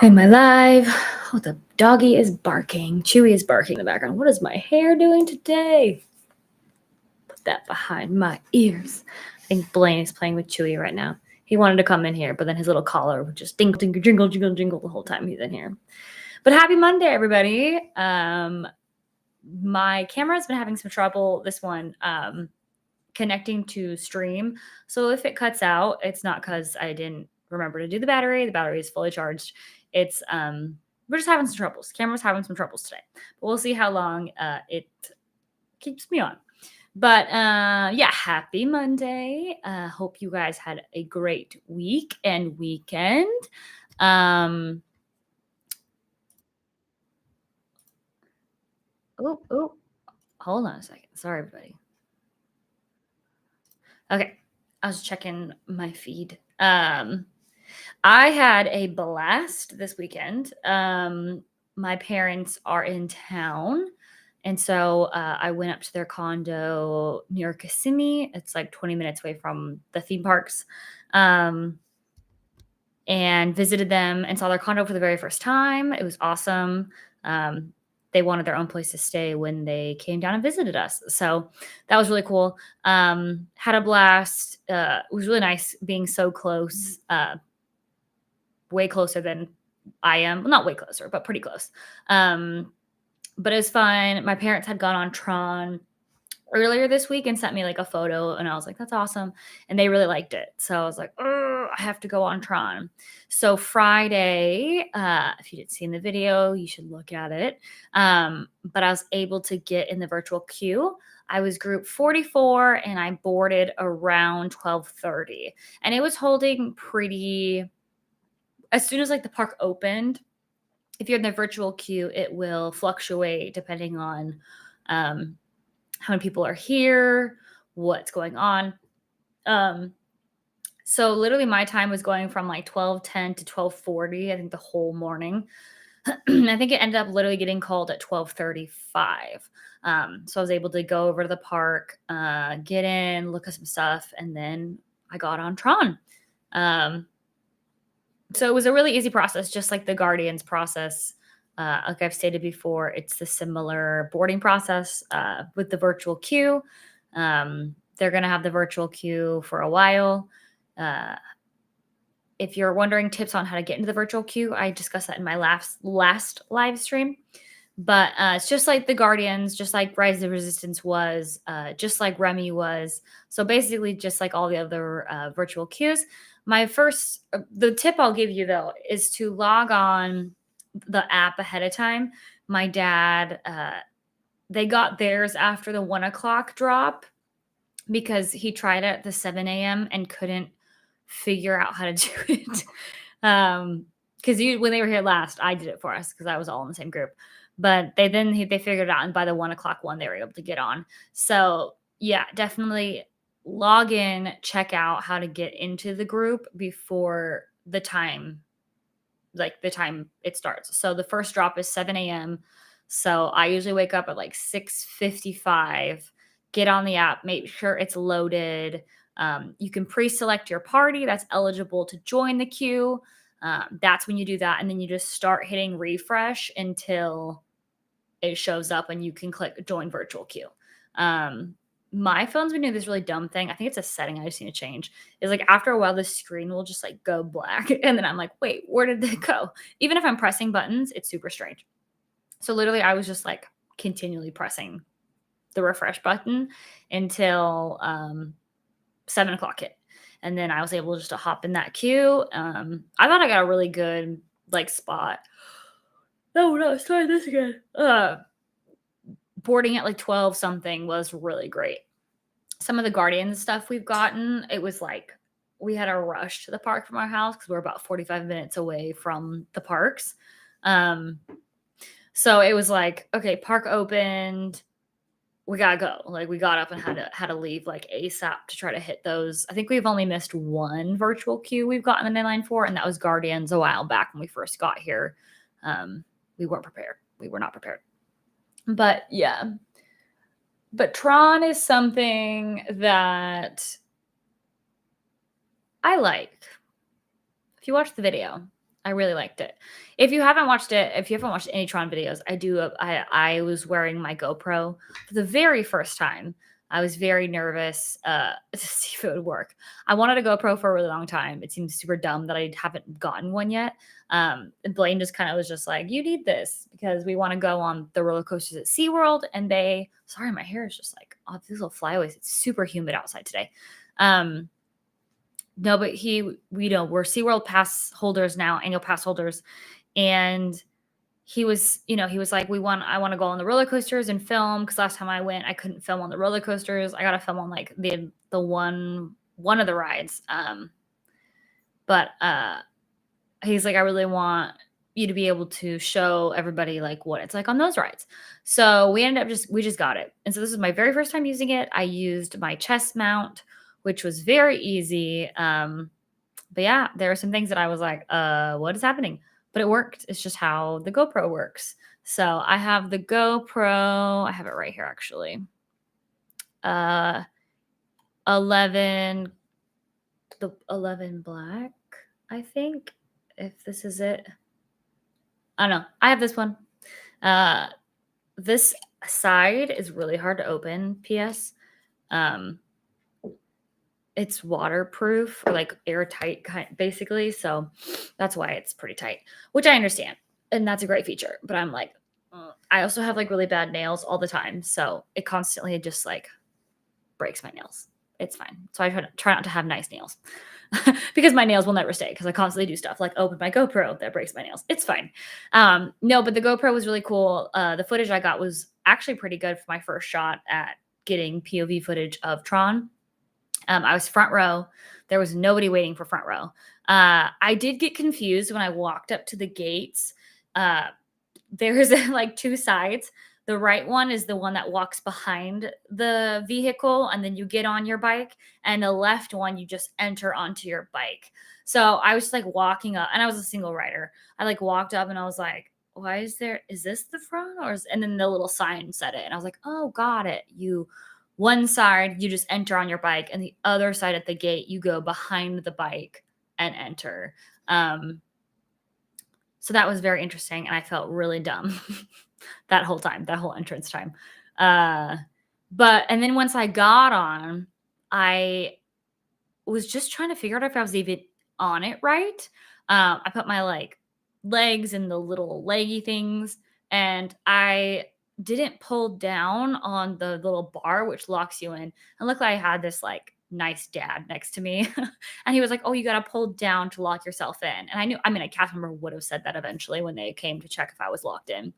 in my live. Oh, the doggy is barking. Chewy is barking in the background. What is my hair doing today? Put that behind my ears. I think Blaine is playing with Chewy right now. He wanted to come in here, but then his little collar would just jingle, jingle, jingle, jingle, jingle the whole time he's in here. But happy Monday, everybody. My camera's been having some trouble, this one, connecting to stream. So if it cuts out, it's not because I didn't remember to do the battery. The battery is fully charged. It's we're just having some troubles. Camera's having some troubles today. But we'll see how long it keeps me on. But yeah, happy Monday. Hope you guys had a great week and weekend. Oh, hold on a second. Sorry, everybody. Okay, I was checking my feed. I had a blast this weekend. My parents are in town, and so I went up to their condo near Kissimmee. It's like 20 minutes away from the theme parks, and visited them and saw their condo for the very first time. It was awesome. They wanted their own place to stay when they came down and visited us. So that was really cool. Had a blast. It was really nice being so close, way closer than I am. Well, not way closer, but pretty close. But it was fun. My parents had gone on Tron earlier this week and sent me like a photo, and I was like, that's awesome. And they really liked it. So I was like, oh, I have to go on Tron. So Friday, if you didn't see in the video, you should look at it. But I was able to get in the virtual queue. I was group 44 and I boarded around 12:30. And it was holding pretty, as soon as like the park opened, if you're in the virtual queue, it will fluctuate depending on how many people are here, what's going on. So literally my time was going from like 12:10 to 12:40, I think the whole morning. I think it ended up literally getting called at 12:35. So I was able to go over to the park, get in, look at some stuff, and then I got on Tron. So it was a really easy process, just like the Guardians process. Like I've stated before, it's the similar boarding process with the virtual queue. They're going to have the virtual queue for a while. If you're wondering tips on how to get into the virtual queue, I discussed that in my last live stream. But it's just like the Guardians, just like Rise of the Resistance was, just like Remy was. So basically, just like all the other virtual queues. The tip I'll give you though is to log on the app ahead of time. My dad, they got theirs after the 1:00 drop because he tried it at the 7 a.m. and couldn't figure out how to do it. Because when they were here last, I did it for us because I was all in the same group. But they figured it out, and by the 1:00 one, they were able to get on. So yeah, definitely log in, check out how to get into the group before the time it starts. So the first drop is 7 a.m. So I usually wake up at like 6:55, get on the app, make sure it's loaded. You can pre-select your party that's eligible to join the queue. That's when you do that. And then you just start hitting refresh until it shows up and you can click join virtual queue. My phone's been doing this really dumb thing. I think it's a setting I just need to change. Is like after a while, the screen will just like go black. And then I'm like, wait, where did it go? Even if I'm pressing buttons, it's super strange. So literally I was just like continually pressing the refresh button until 7:00 hit. And then I was able just to hop in that queue. I thought I got a really good like spot. No, let's try this again. Boarding at like 12 something was really great. Some of the Guardians stuff we've gotten, it was like we had a rush to the park from our house because we're about 45 minutes away from the parks. So it was like, okay, park opened, we gotta go. Like we got up and had to leave like ASAP to try to hit those. I think we've only missed one virtual queue we've gotten the deadline for, and that was Guardians a while back when we first got here. We weren't prepared. We were not prepared. But yeah. But Tron is something that I like. If you watch the video, I really liked it. If you haven't watched it, if you haven't watched any Tron videos, I was wearing my GoPro for the very first time. I was very nervous to see if it would work. I wanted a GoPro for a really long time. It seems super dumb that I haven't gotten one yet. And Blaine just kind of was just like, "You need this because we want to go on the roller coasters at SeaWorld." And sorry, my hair is just like, oh, these little flyaways. It's super humid outside today. Um, no, but we're SeaWorld pass holders now, annual pass holders. And he was like, I want to go on the roller coasters and film because last time I went, I couldn't film on the roller coasters. I got to film on like the one of the rides. But he's like, I really want you to be able to show everybody like what it's like on those rides. So we just got it. And so this is my very first time using it. I used my chest mount, which was very easy. But yeah, there are some things that I was like, what is happening? But it worked. It's just how the GoPro works. So I have the GoPro. I have it right here actually. 11 the 11 black, I think. If this is it. I don't know. I have this one. This side is really hard to open, PS. Um it's waterproof or like airtight basically, so that's why it's pretty tight, which I understand, and that's a great feature. But I'm like, I also have like really bad nails all the time, so it constantly just like breaks my nails. It's fine. So I try not to have nice nails because my nails will never stay because I constantly do stuff like open my GoPro that breaks my nails. It's fine. No, but the GoPro was really cool. The footage I got was actually pretty good for my first shot at getting POV footage of Tron. I was front row. There was nobody waiting for front row. I did get confused when I walked up to the gates. There's like two sides. The right one is the one that walks behind the vehicle, and then you get on your bike. And the left one, you just enter onto your bike. So I was just like walking up, and I was a single rider. I like walked up, and I was like, "Why is this the front?" And then the little sign said it, and I was like, "Oh, got it. One side, you just enter on your bike, and the other side at the gate, you go behind the bike and enter." So that was very interesting, and I felt really dumb that whole entrance time. And then once I got on, I was just trying to figure out if I was even on it right. I put my like legs in the little leggy things, and I didn't pull down on the little bar which locks you in. And luckily I had this like nice dad next to me. And he was like, "Oh, you got to pull down to lock yourself in." And a cast member would have said that eventually when they came to check if I was locked in.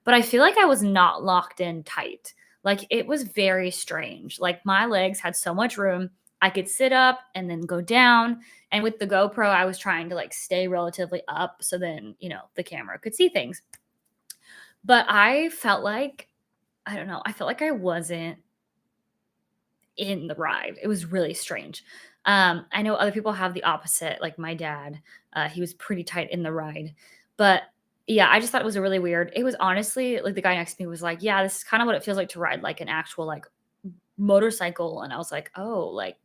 But I feel like I was not locked in tight. Like it was very strange. Like my legs had so much room. I could sit up and then go down. And with the GoPro, I was trying to like stay relatively up so then, the camera could see things. But I felt like, I don't know, I felt like I wasn't in the ride. It was really strange. I know other people have the opposite, like my dad. He was pretty tight in the ride. But yeah, I just thought it was a really weird. It was honestly like the guy next to me was like, "Yeah, this is kind of what it feels like to ride like an actual like motorcycle." And I was like, "Oh, like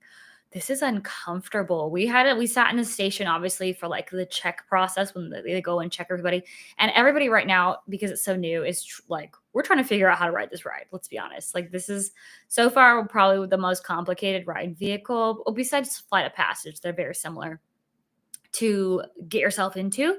this is uncomfortable." We sat in the station obviously for like the check process when they go and check everybody. And everybody right now, because it's so new, is like, we're trying to figure out how to ride this ride. Let's be honest. Like this is so far probably the most complicated ride vehicle, besides Flight of Passage. They're very similar to get yourself into.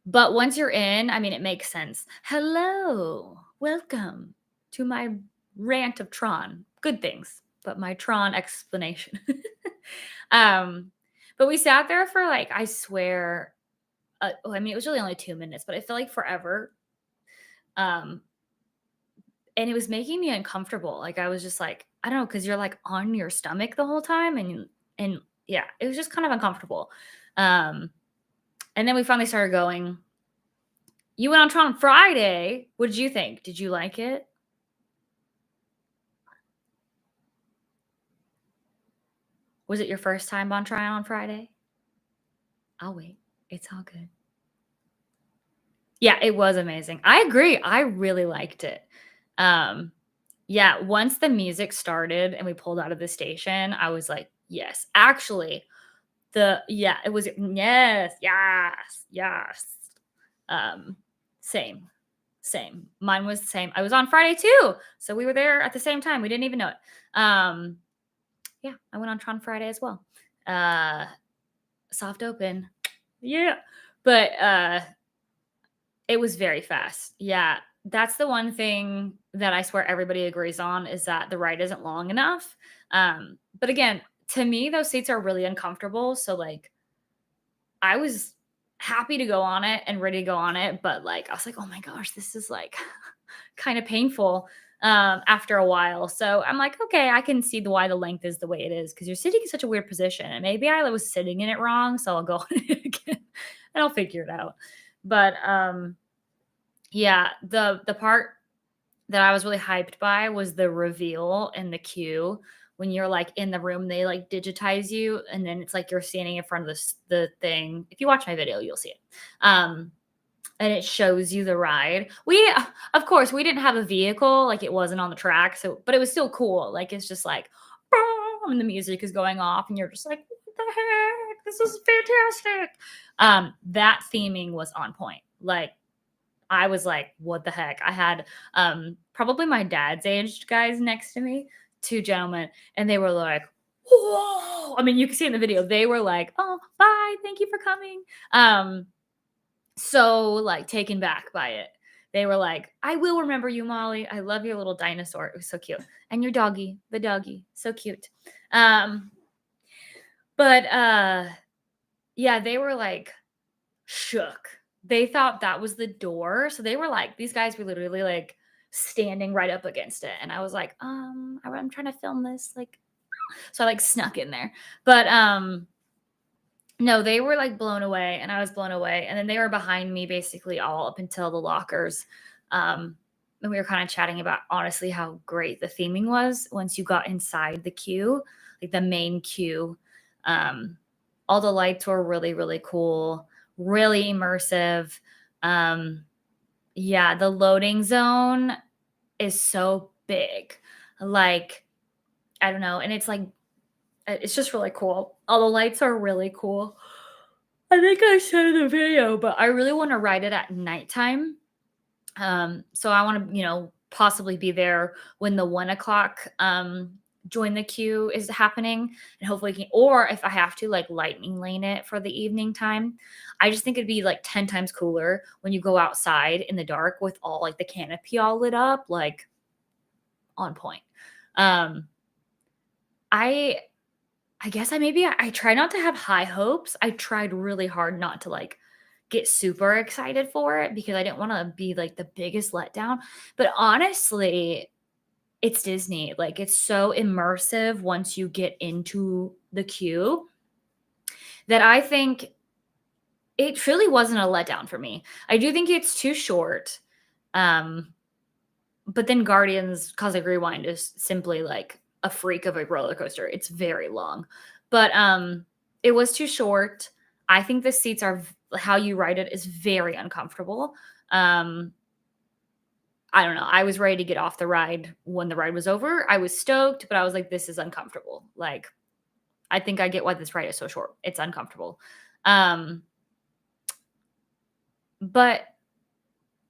But once you're in, it makes sense. Hello, welcome to my rant of Tron. Good things, but my Tron explanation. But we sat there for like, I swear, it was really only 2 minutes, but it felt like forever. And it was making me uncomfortable. Like I was just like, I don't know, because you're like on your stomach the whole time, and yeah, it was just kind of uncomfortable. And then we finally started going. You went on Tron Friday. What did you think? Did you like it? Was it your first time on Tron on Friday? I'll wait. It's all good. Yeah, it was amazing. I agree. I really liked it. Yeah, once the music started and we pulled out of the station, I was like, yes. Actually, It was yes, yes, yes. Um, same, same. Mine was the same. I was on Friday too, so we were there at the same time. We didn't even know it. Yeah, I went on Tron Friday as well. Uh, soft open, yeah, but it was very fast. Yeah, that's the one thing that I swear everybody agrees on is that the ride isn't long enough. But again, to me, those seats are really uncomfortable. So like I was happy to go on it and ready to go on it, but like I was like, oh my gosh, this is like kind of painful after a while. So I'm like, okay, I can see why the length is the way it is because you're sitting in such a weird position, and maybe I was sitting in it wrong, so I'll go on it again and I'll figure it out. But yeah, the part that I was really hyped by was the reveal in the queue when you're, like, in the room, they, like, digitize you, and then it's like you're standing in front of the thing. If you watch my video, you'll see it. And it shows you the ride. Of course, we didn't have a vehicle, like, it wasn't on the track, so but it was still cool. Like, it's just like, "Boom," and the music is going off, and you're just like, "What the heck? This is fantastic." That theming was on point. Like, I was like, "What the heck?" I had, probably my dad's aged guys next to me, 2 gentlemen, and they were like, "Whoa!" I mean, you can see in the video, they were like, "Oh, bye, thank you for coming." So, like, taken back by it. They were like, "I will remember you, Molly. I love your little dinosaur. It was so cute. And your doggy, the doggy, so cute." Um, but, yeah, they were, like, shook. They thought that was the door, so they were like these guys were literally, like, standing right up against it, and I was like, I'm trying to film this, like" so I, like, snuck in there. But, no, they were, like, blown away, and I was blown away, and then they were behind me basically all up until the lockers, and we were kinda chatting about, honestly, how great the theming was once you got inside the queue, like, the main queue. Um, all the lights were really, really cool, really immersive. Um, yeah, the loading zone is so big. Like, I don't know, and it's, like it's just really cool. All the lights are really cool. I think I said in the video, but I really wanna ride it at nighttime. So I wanna, possibly be there when the 1 o'clock join the queue is happening, and hopefully or if I have to, like, lightning lane it for the evening time. I just think it'd be, like, 10 times cooler when you go outside in the dark with all, like, the canopy all lit up, like, on point. Um, I I guess I try not to have high hopes. I tried really hard not to, like, get super excited for it because I didn't wanna be, like, the biggest letdown, but honestly, it's Disney. Like, it's so immersive once you get into the queue that I think it truly wasn't a letdown for me. I do think it's too short, um, but then Guardians Cosmic Rewind is simply, like, a freak of a roller coaster. It's very long, but, it was too short. I think the seats are how you ride it is very uncomfortable. Um, I don't know. I was ready to get off the ride when the ride was over. I was stoked, but I was like, "This is uncomfortable." Like, I think I get why this ride is so short. It's uncomfortable. Um, but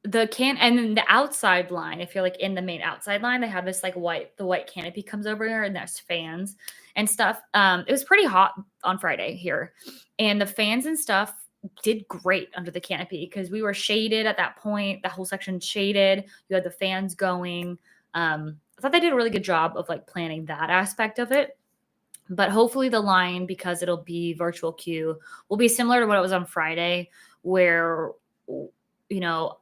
and then the outside line, if you're, like, in the main outside line, they have this, like, the white canopy comes over here, and there's fans and stuff. It was pretty hot on Friday here, and the fans and stuff did great under the canopy because we were shaded at that point. The whole section shaded. You had the fans going. I thought they did a really good job of, like, planning that aspect of it. But hopefully the line, because it'll be virtual queue, will be similar to what it was on Friday, where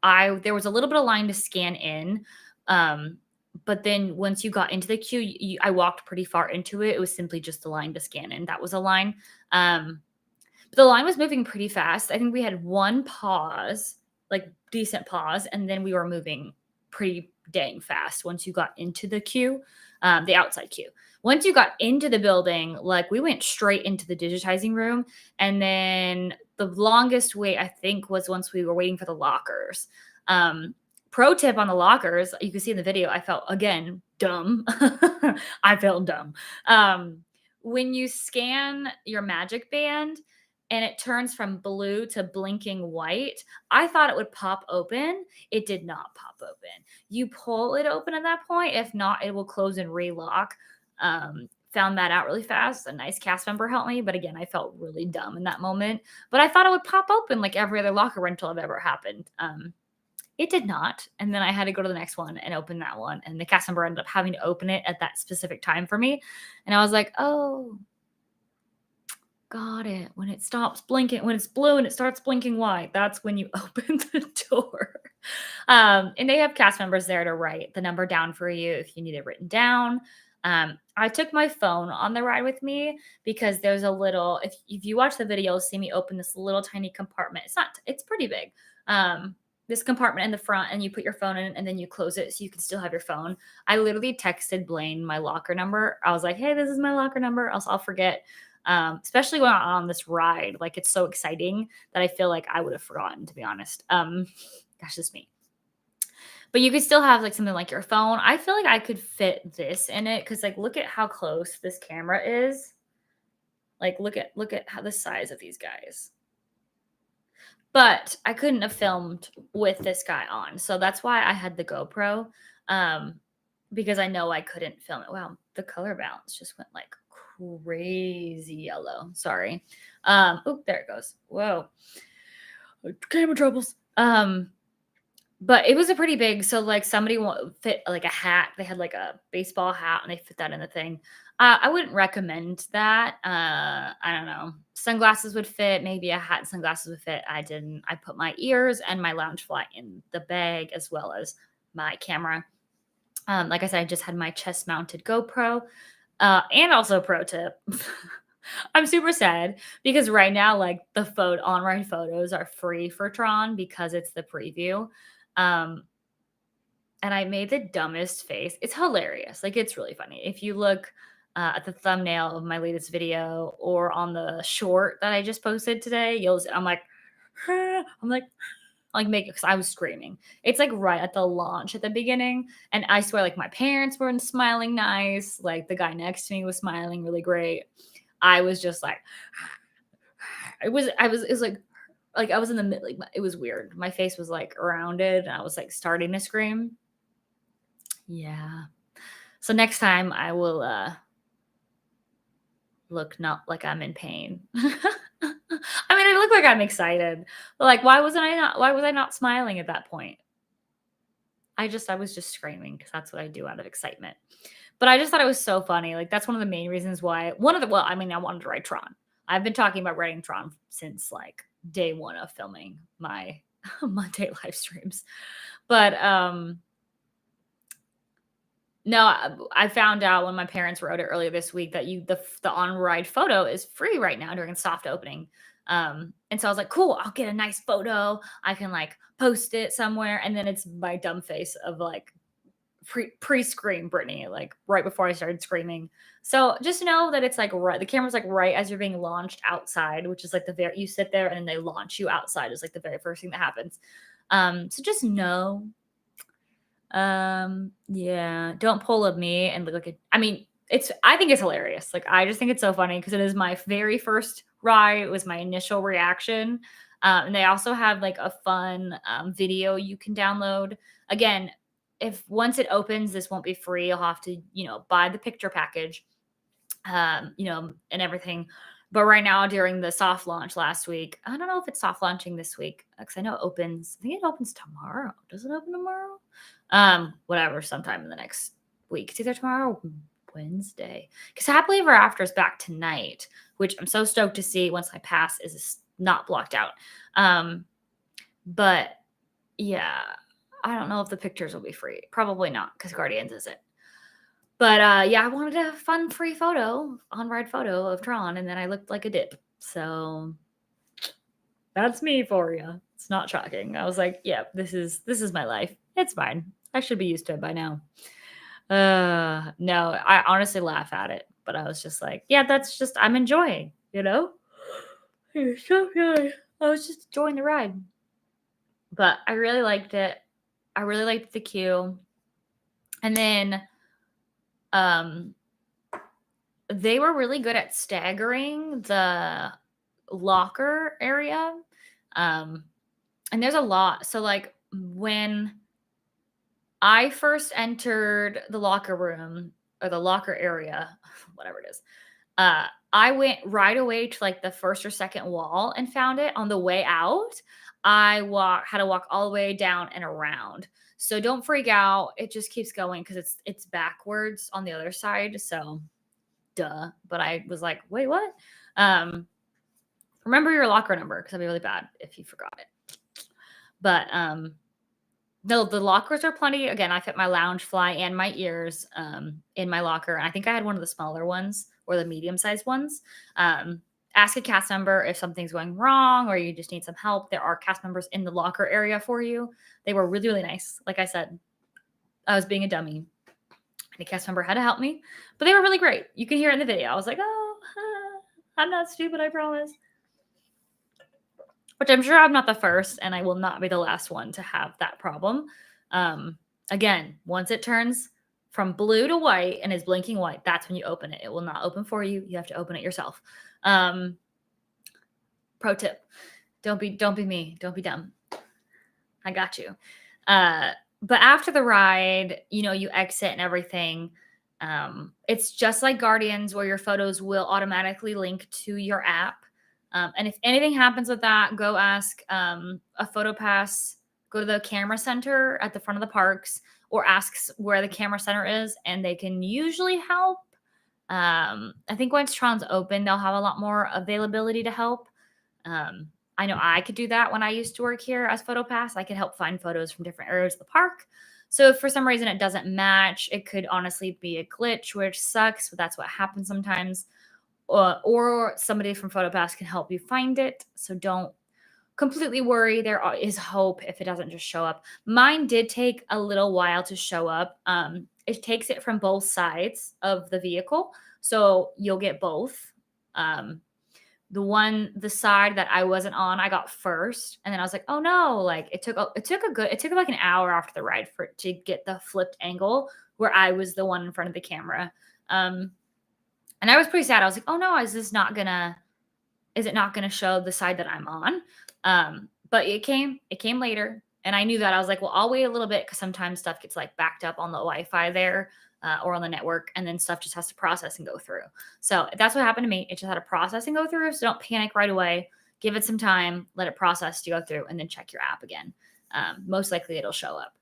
I there was a little bit of line to scan in, um, but then once you got into the queue, I walked pretty far into it. It was simply just the line to scan in. That was a line. But the line was moving pretty fast. I think we had one pause, like decent pause, and then we were moving pretty dang fast once you got into the queue, the outside queue. Once you got into the building, like we went straight into the digitizing room. And then the longest wait, I think, was once we were waiting for the lockers. Pro tip on the lockers, you can see in the video, I felt again dumb. I felt dumb. when you scan your Magic Band and it turns from blue to blinking white, I thought it would pop open. It did not pop open. You pull it open at that point. If not, it will close and relock. Found that out really fast. A nice cast member helped me, but again, I felt really dumb in that moment. But I thought it would pop open like every other locker rental I've ever happened. It did not. And then I had to go to the next one and open that one. And the cast member ended up having to open it at that specific time for me. And I was like, oh, got it. When it stops blinking, when it's blue and it starts blinking white, that's when you open the door. And they have cast members there to write the number down for you if you need it written down. I took my phone on the ride with me because there's a little, if you watch the video, you'll see me open this little tiny compartment. It's pretty big. This compartment in the front, and you put your phone in and then you close it so you can still have your phone. I literally texted Blaine my locker number. I was like, hey, this is my locker number, else I'll forget. Especially when I'm on this ride. Like, it's so exciting that I feel like I would have forgotten, to be honest. That's just me. But you could still have like something like your phone. I feel like I could fit this in it because, like, look at how close this camera is. Like, look at how the size of these guys. But I couldn't have filmed with this guy on. So that's why I had the GoPro. Because I know I couldn't film it. Wow, the color balance just went like crazy yellow. Sorry. Oh, there it goes. Whoa. Camera troubles. But it was a pretty big, so like somebody fit like a hat. They had like a baseball hat and they fit that in the thing. I wouldn't recommend that. I don't know. Sunglasses would fit. Maybe a hat and sunglasses would fit. I didn't. I put my ears and my lounge fly in the bag as well as my camera. Like I said, I just had my chest mounted GoPro. And also pro tip. I'm super sad because right now, like the on-ride photos are free for Tron because it's the preview. Um, and I made the dumbest face. It's hilarious. Like, it's really funny. If you look at the thumbnail of my latest video or on the short that I just posted today, I'm like, I'm like make because I was screaming. It's like right at the launch at the beginning. And I swear, like, my parents were smiling nice. Like, the guy next to me was smiling really great. I was just like, it was like I was in the mid, like, it was weird. My face was like rounded and I was like starting to scream. Yeah. So next time I will look not like I'm in pain. I mean, I look like I'm excited. But like, why was I not smiling at that point? I was just screaming because that's what I do out of excitement. But I just thought it was so funny. Like, that's one of the main reasons why I mean, I wanted to ride Tron. I've been talking about riding Tron since like day one of filming my Monday live streams. But no, I found out when my parents wrote it earlier this week that the on-ride photo is free right now during soft opening. And so I was like, cool, I'll get a nice photo. I can like post it somewhere. And then it's my dumb face of like pre-scream Brittany, like right before I started screaming. So just know that it's like right, the camera's like right as you're being launched outside, which is like you sit there and then they launch you outside is like the very first thing that happens. So just know. Yeah, don't pull up me and look like it. I mean, I think it's hilarious. Like, I just think it's so funny because it is my very first ride. It was my initial reaction. And they also have like a fun video you can download. Again, if once it opens, this won't be free. You'll have to, buy the picture package, and everything. But right now, during the soft launch last week, I don't know if it's soft launching this week because I know it opens. I think it opens tomorrow. Does it open tomorrow? Whatever, sometime in the next week. It's either tomorrow or Wednesday. Because Happily Ever After is back tonight, which I'm so stoked to see once my pass is not blocked out. But yeah, I don't know if the pictures will be free. Probably not because Guardians isn't. But yeah, I wanted a fun free on-ride photo of Tron, and then I looked like a dip. So that's me for you. It's not shocking. I was like, yeah, this is my life. It's fine. I should be used to it by now. No, I honestly laugh at it, but I was just like, yeah, I'm enjoying, It's so good. I was just enjoying the ride. But I really liked it. I really liked the queue. And then they were really good at staggering the locker area. Um, and there's a lot. So, like, when I first entered the locker room or the locker area, whatever it is, uh, I went right away to like the first or second wall and found it. On the way out, had to walk all the way down and around. So don't freak out. It just keeps going because it's backwards on the other side. So duh. But I was like, wait, what? Um, remember your locker number because that'd be really bad if you forgot it. But no, the lockers are plenty. Again, I fit my lounge fly and my ears in my locker. And I think I had one of the smaller ones or the medium sized ones. Ask a cast member if something's going wrong or you just need some help. There are cast members in the locker area for you. They were really, really nice. Like I said, I was being a dummy. And a cast member had to help me, but they were really great. You can hear it in the video. I was like, oh, I'm not stupid, I promise. Which I'm sure I'm not the first, and I will not be the last one to have that problem. Again, once it turns from blue to white and is blinking white, that's when you open it. It will not open for you. You have to open it yourself. Pro tip: don't be me. Don't be dumb. I got you. But after the ride, you exit and everything. It's just like Guardians, where your photos will automatically link to your app. And if anything happens with that, go ask a photo pass, go to the camera center at the front of the parks, or ask where the camera center is, and they can usually help. I think once Tron's open, they'll have a lot more availability to help. I know I could do that when I used to work here as photo pass. I could help find photos from different areas of the park. So if for some reason it doesn't match, it could honestly be a glitch, which sucks, but that's what happens sometimes. Or somebody from PhotoPass can help you find it. So don't completely worry. There is hope if it doesn't just show up. Mine did take a little while to show up. It takes it from both sides of the vehicle. So you'll get both. The side that I wasn't on, I got first. And then I was like, oh no, like it took like an hour after the ride to get the flipped angle where I was the one in front of the camera. And I was pretty sad. I was like, oh no, is it not gonna show the side that I'm on? But it came later. And I knew that. I was like, well, I'll wait a little bit because sometimes stuff gets like backed up on the Wi-Fi there or on the network, and then stuff just has to process and go through. So that's what happened to me. It just had to process and go through. So don't panic right away. Give it some time, let it process to go through, and then check your app again. Most likely it'll show up.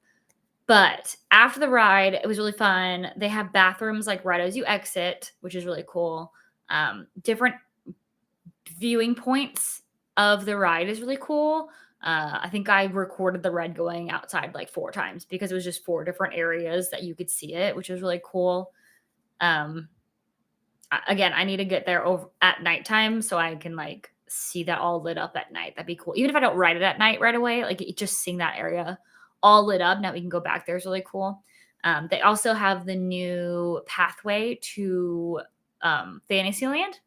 But after the ride, it was really fun. They have bathrooms like right as you exit, which is really cool. Different viewing points of the ride is really cool. I think I recorded the ride going outside like 4 times because it was just 4 different areas that you could see it, which was really cool. Again, I need to get there over at nighttime so I can like see that all lit up at night. That'd be cool. Even if I don't ride it at night right away, like just seeing that area all lit up. Now we can go back there is really cool. They also have the new pathway to Fantasyland.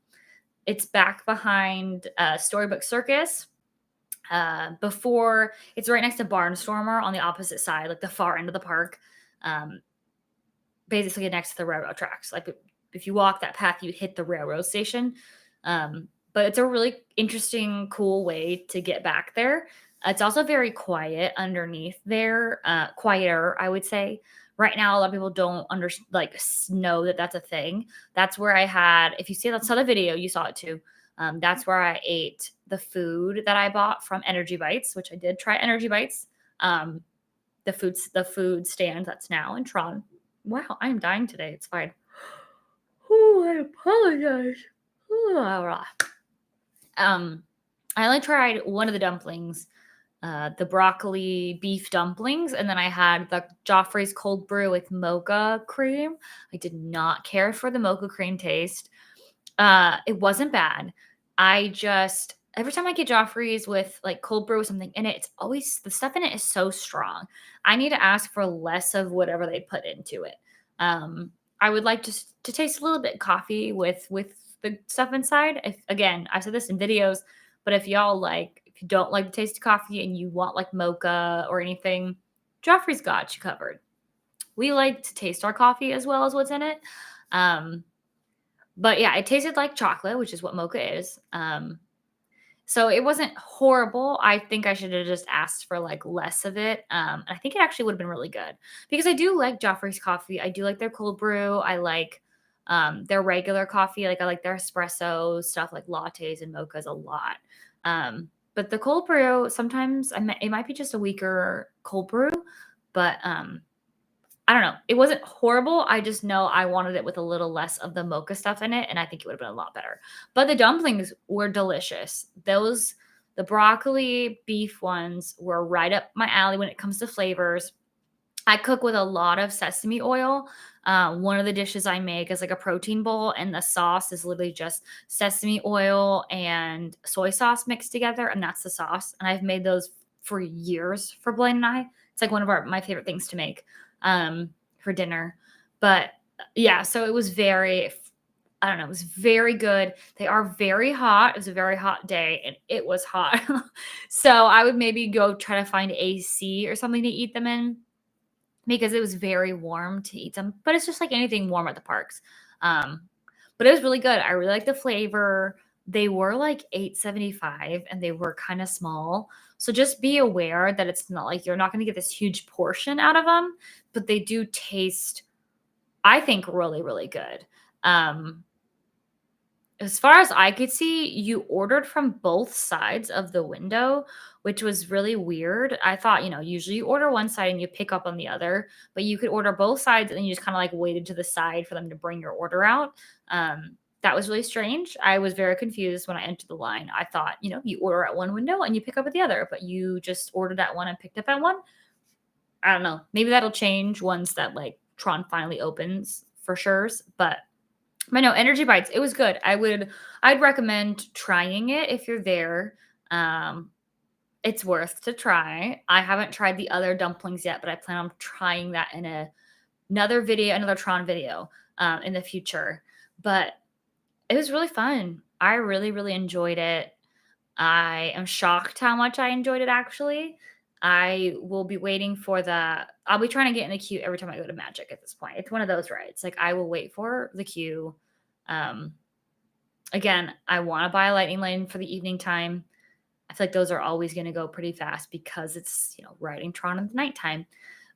It's back behind Storybook Circus. Before it's right next to Barnstormer on the opposite side, like the far end of the park. Basically next to the railroad tracks. Like if you walk that path, you'd hit the railroad station. But it's a really interesting, cool way to get back there. It's also very quiet underneath there, quieter, I would say. Right now, a lot of people don't know that that's a thing. That's where I had, if you saw the video, you saw it too. That's where I ate the food that I bought from Energy Bites, which I did try Energy Bites. The food stand that's now in Tron. Wow, I am dying today. It's fine. Oh, I apologize. I only tried one of the dumplings, the broccoli beef dumplings, and then I had the Joffrey's cold brew with mocha cream. I did not care for the mocha cream taste. It wasn't bad. Every time I get Joffrey's with like cold brew or something in it, it's always the stuff in it is so strong. I need to ask for less of whatever they put into it. I would like to taste a little bit coffee with the stuff inside. Again, I've said this in videos, but if you don't like the taste of coffee and you want like mocha or anything, Joffrey's got you covered. We like to taste our coffee as well as what's in it. But yeah, it tasted like chocolate, which is what mocha is. So it wasn't horrible. I think I should have just asked for like less of it. And I think it actually would have been really good because I do like Joffrey's coffee. I do like their cold brew. I like their regular coffee. Like I like their espresso stuff, like lattes and mochas a lot. But the cold brew sometimes it might be just a weaker cold brew, but I don't know. It wasn't horrible. I just know I wanted it with a little less of the mocha stuff in it, and I think it would have been a lot better. But the dumplings were delicious. The broccoli beef ones were right up my alley when it comes to flavors. I cook with a lot of sesame oil. One of the dishes I make is like a protein bowl, and the sauce is literally just sesame oil and soy sauce mixed together, and that's the sauce. And I've made those for years for Blaine and I. It's like one of my favorite things to make for dinner. But yeah, so it was I don't know, it was very good. They are very hot. It was a very hot day, and it was hot. So I would maybe go try to find AC or something to eat them in because it was very warm to eat them. But it's just like anything warm at the parks. Um, but it was really good. I really like the flavor. They were like 8.75 and they were kind of small. So just be aware that it's not like you're not going to get this huge portion out of them, but they do taste, I think, really, really good. Um, as far as I could see, you ordered from both sides of the window, which was really weird. I thought, usually you order one side and you pick up on the other, but you could order both sides and then you just kind of like waited to the side for them to bring your order out. That was really strange. I was very confused when I entered the line. I thought, you order at one window and you pick up at the other, but you just ordered at one and picked up at one. I don't know. Maybe that'll change once that like Tron finally opens for sure. But no, Energy Bites, it was good. I'd recommend trying it if you're there. Um, it's worth to try. I haven't tried the other dumplings yet, but I plan on trying that in another Tron video in the future. But it was really fun. I really, really enjoyed it. I am shocked how much I enjoyed it actually. I will be waiting for I'll be trying to get in the queue every time I go to Magic at this point. It's one of those rides. Like I will wait for the queue. Um, Again, I want to buy a lightning lane for the evening time. I feel like those are always going to go pretty fast because it's, riding Tron in the nighttime.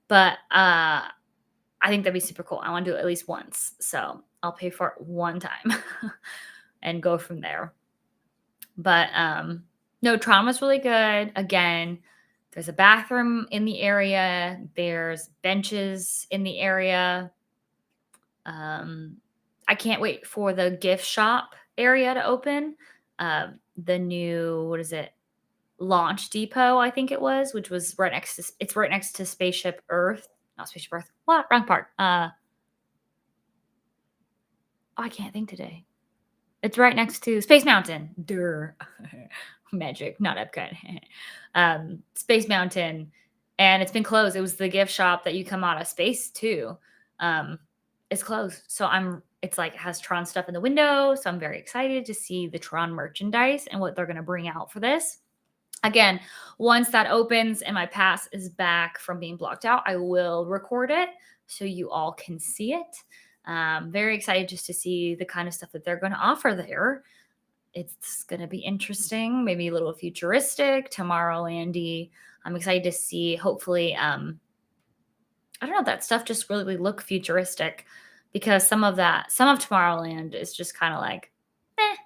But I think that'd be super cool. I want to do it at least once. So I'll pay for it one time and go from there. But no, Tron was really good. Again, there's a bathroom in the area. There's benches in the area. I can't wait for the gift shop area to open. The new, what is it? Launch Depot, I think it was, which was it's right next to Spaceship Earth. Not Spaceship Earth. What? Wrong part. I can't think today. It's right next to Space Mountain. Durr. Magic, not Epcot. Space Mountain. And it's been closed. It was the gift shop that you come out of space too. It's closed. So it's like it has Tron stuff in the window. So I'm very excited to see the Tron merchandise and what they're going to bring out for this. Again, once that opens and my pass is back from being blocked out, I will record it so you all can see it. Very excited just to see the kind of stuff that they're going to offer there. It's going to be interesting, maybe a little futuristic, Tomorrowlandy. I'm excited to see, hopefully, I don't know, that stuff just really look futuristic because some of Tomorrowland is just kind of like, it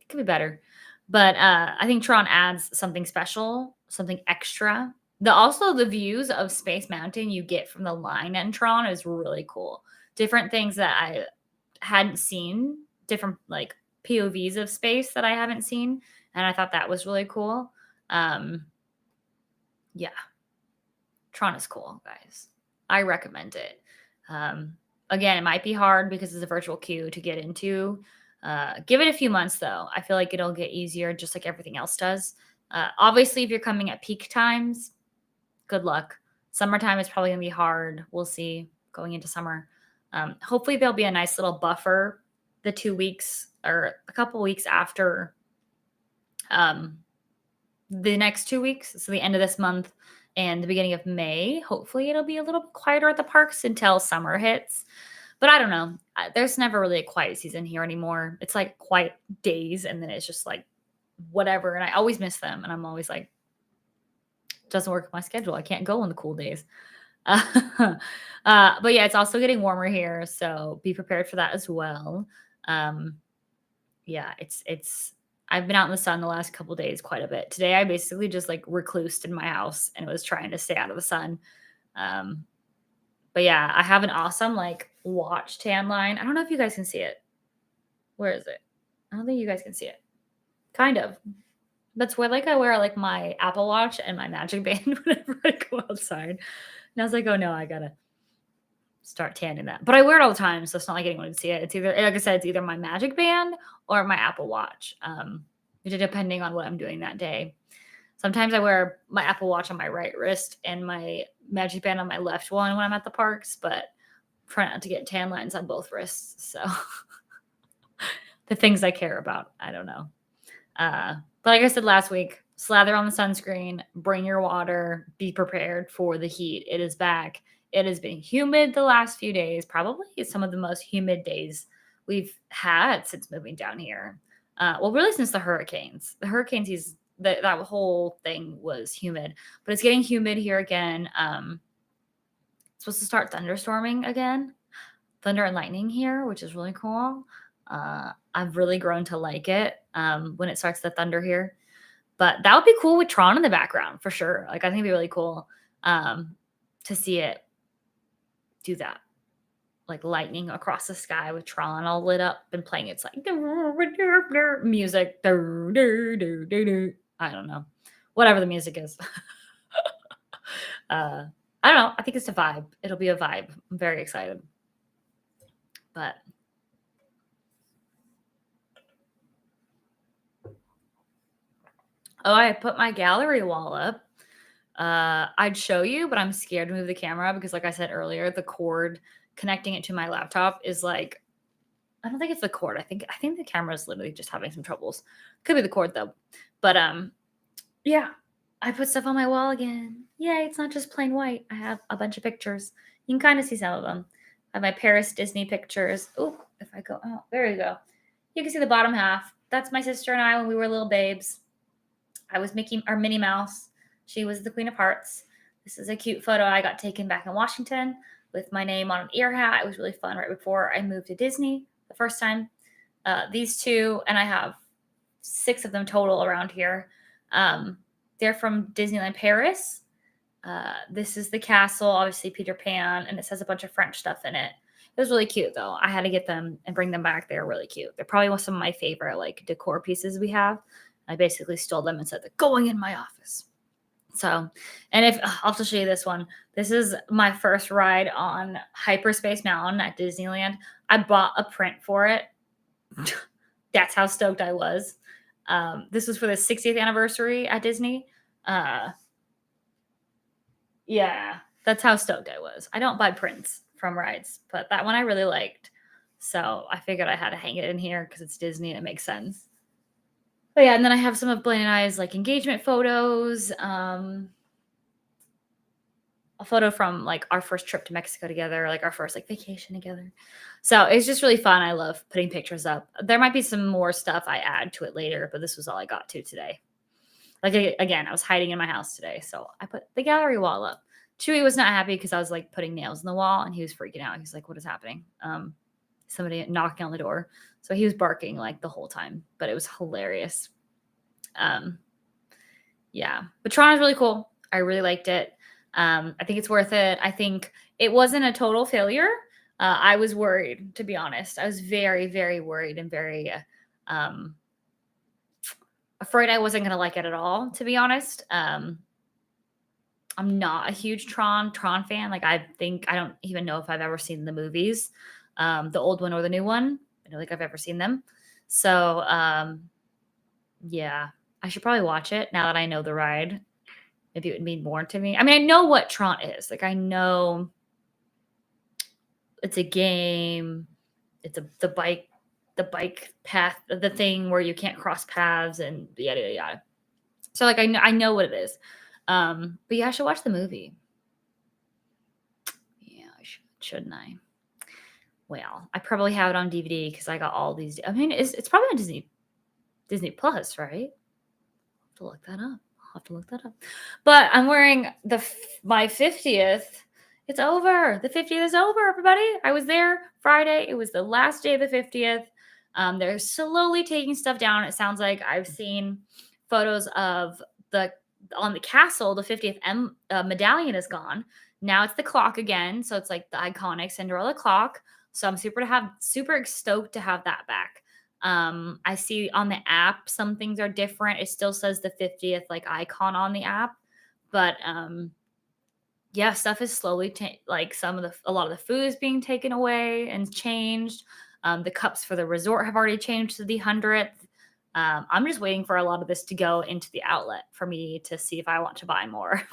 could be better. But I think Tron adds something special, something extra. Also the views of Space Mountain you get from the line in Tron is really cool. Different things that I hadn't seen, different like POVs of space that I haven't seen, and I thought that was really cool. Yeah, Tron is cool, guys. I recommend it. Again, it might be hard because it's a virtual queue to get into. Give it a few months though. I feel like it'll get easier just like everything else does. Obviously, if you're coming at peak times, good luck. Summertime is probably going to be hard. We'll see going into summer. Hopefully, there'll be a nice little buffer the 2 weeks or a couple weeks after the next 2 weeks. So the end of this month and the beginning of May. Hopefully, it'll be a little quieter at the parks until summer hits. But I don't know. There's never really a quiet season here anymore. It's like quiet days, and then it's just like whatever. And I always miss them. And I'm always like, doesn't work with my schedule. I can't go on the cool days. But yeah, it's also getting warmer here, so be prepared for that as well. Um, yeah, it's. I've been out in the sun the last couple days quite a bit. Today, I basically just like reclused in my house and was trying to stay out of the sun. Um, but yeah, I have an awesome like watch tan line. I don't know if you guys can see it. Where is it? I don't think you guys can see it. Kind of. That's where like I wear like my Apple Watch and my Magic Band whenever I go outside. And I was like, oh no, I gotta start tanning that. But I wear it all the time, so it's not like anyone would see it. It's either, like I said, it's either my Magic Band or my Apple Watch, depending on what I'm doing that day. Sometimes I wear my Apple Watch on my right wrist and my Magic Band on my left one when I'm at the parks, but try not to get tan lines on both wrists. So the things I care about, I don't know. But like I said last week, slather on the sunscreen, bring your water, be prepared for the heat. It is back. It has been humid the last few days, probably some of the most humid days we've had since moving down here. Well, really since the hurricanes. The hurricanes, that whole thing was humid, but it's getting humid here again. It's supposed to start thunderstorming again, thunder and lightning here, which is really cool. I've really grown to like it when it starts to thunder here. But that would be cool with Tron in the background for sure. Like I think it'd be really cool to see it do that. Like lightning across the sky with Tron all lit up and playing its like music. I don't know. Whatever the music is. I don't know. I think it's a vibe. It'll be a vibe. I'm very excited. But oh, I put my gallery wall up. I'd show you, but I'm scared to move the camera because, like I said earlier, the cord connecting it to my laptop is like, I don't think it's the cord. I think the camera is literally just having some troubles. Could be the cord though. But yeah, I put stuff on my wall again. Yay, it's not just plain white. I have a bunch of pictures. You can kind of see some of them. I have my Paris Disney pictures. Oh, if I go, oh, there you go. You can see the bottom half. That's my sister and I when we were little babes. I was Minnie Mouse. She was the Queen of Hearts. This is a cute photo I got taken back in Washington with my name on an ear hat. It was really fun right before I moved to Disney the first time. These two, and I have 6 of them total around here. They're from Disneyland Paris. This is the castle, obviously Peter Pan, and it says a bunch of French stuff in it. It was really cute though. I had to get them and bring them back. They're really cute. They're probably some of my favorite like decor pieces we have. I basically stole them and said they're going in my office. So, and if I'll have to show you this one. This is my first ride on Hyperspace Mountain at Disneyland. I bought a print for it. That's how stoked I was. This was for the 60th anniversary at Disney. Yeah, that's how stoked I was. I don't buy prints from rides, but that one I really liked. So I figured I had to hang it in here because it's Disney and it makes sense. But yeah, and then I have some of Blaine and I's like engagement photos. A photo from like our first trip to Mexico together, like our first like vacation together. So it's just really fun. I love putting pictures up. There might be some more stuff I add to it later, but this was all I got to today. Like again, I was hiding in my house today, so I put the gallery wall up. Chewy was not happy because I was like putting nails in the wall, and he was freaking out. He's like, "What is happening?" Somebody knocking on the door. So he was barking like the whole time, but it was hilarious. Yeah, but Tron is really cool. I really liked it. I think it's worth it. I think it wasn't a total failure. I was worried, to be honest. I was very, very worried and very afraid I wasn't going to like it at all, to be honest. I'm not a huge Tron fan. Like I don't even know if I've ever seen the movies, the old one or the new one. I don't think I've ever seen them. So yeah, I should probably watch it now that I know the ride. Maybe it would mean more to me. I mean, I know what Tron is. Like I know it's a game. It's the bike path, the thing where you can't cross paths and yada yada yada. So like I know what it is. But yeah, I should watch the movie. Yeah, I should, shouldn't I? Well, I probably have it on DVD because I got all these. I mean, it's probably on Disney Plus, right? I'll have to look that up. I'll have to look that up. But I'm wearing my 50th. It's over. The 50th is over, everybody. I was there Friday. It was the last day of the 50th. They're slowly taking stuff down. It sounds like I've seen photos of the on the castle. The 50th medallion is gone. Now it's the clock again. So it's like the iconic Cinderella clock. So I'm super stoked to have that back. I see on the app some things are different. It still says the 50th like icon on the app, but yeah, stuff is slowly like a lot of the food is being taken away and changed. The cups for the resort have already changed to the 100th. I'm just waiting for a lot of this to go into the outlet for me to see if I want to buy more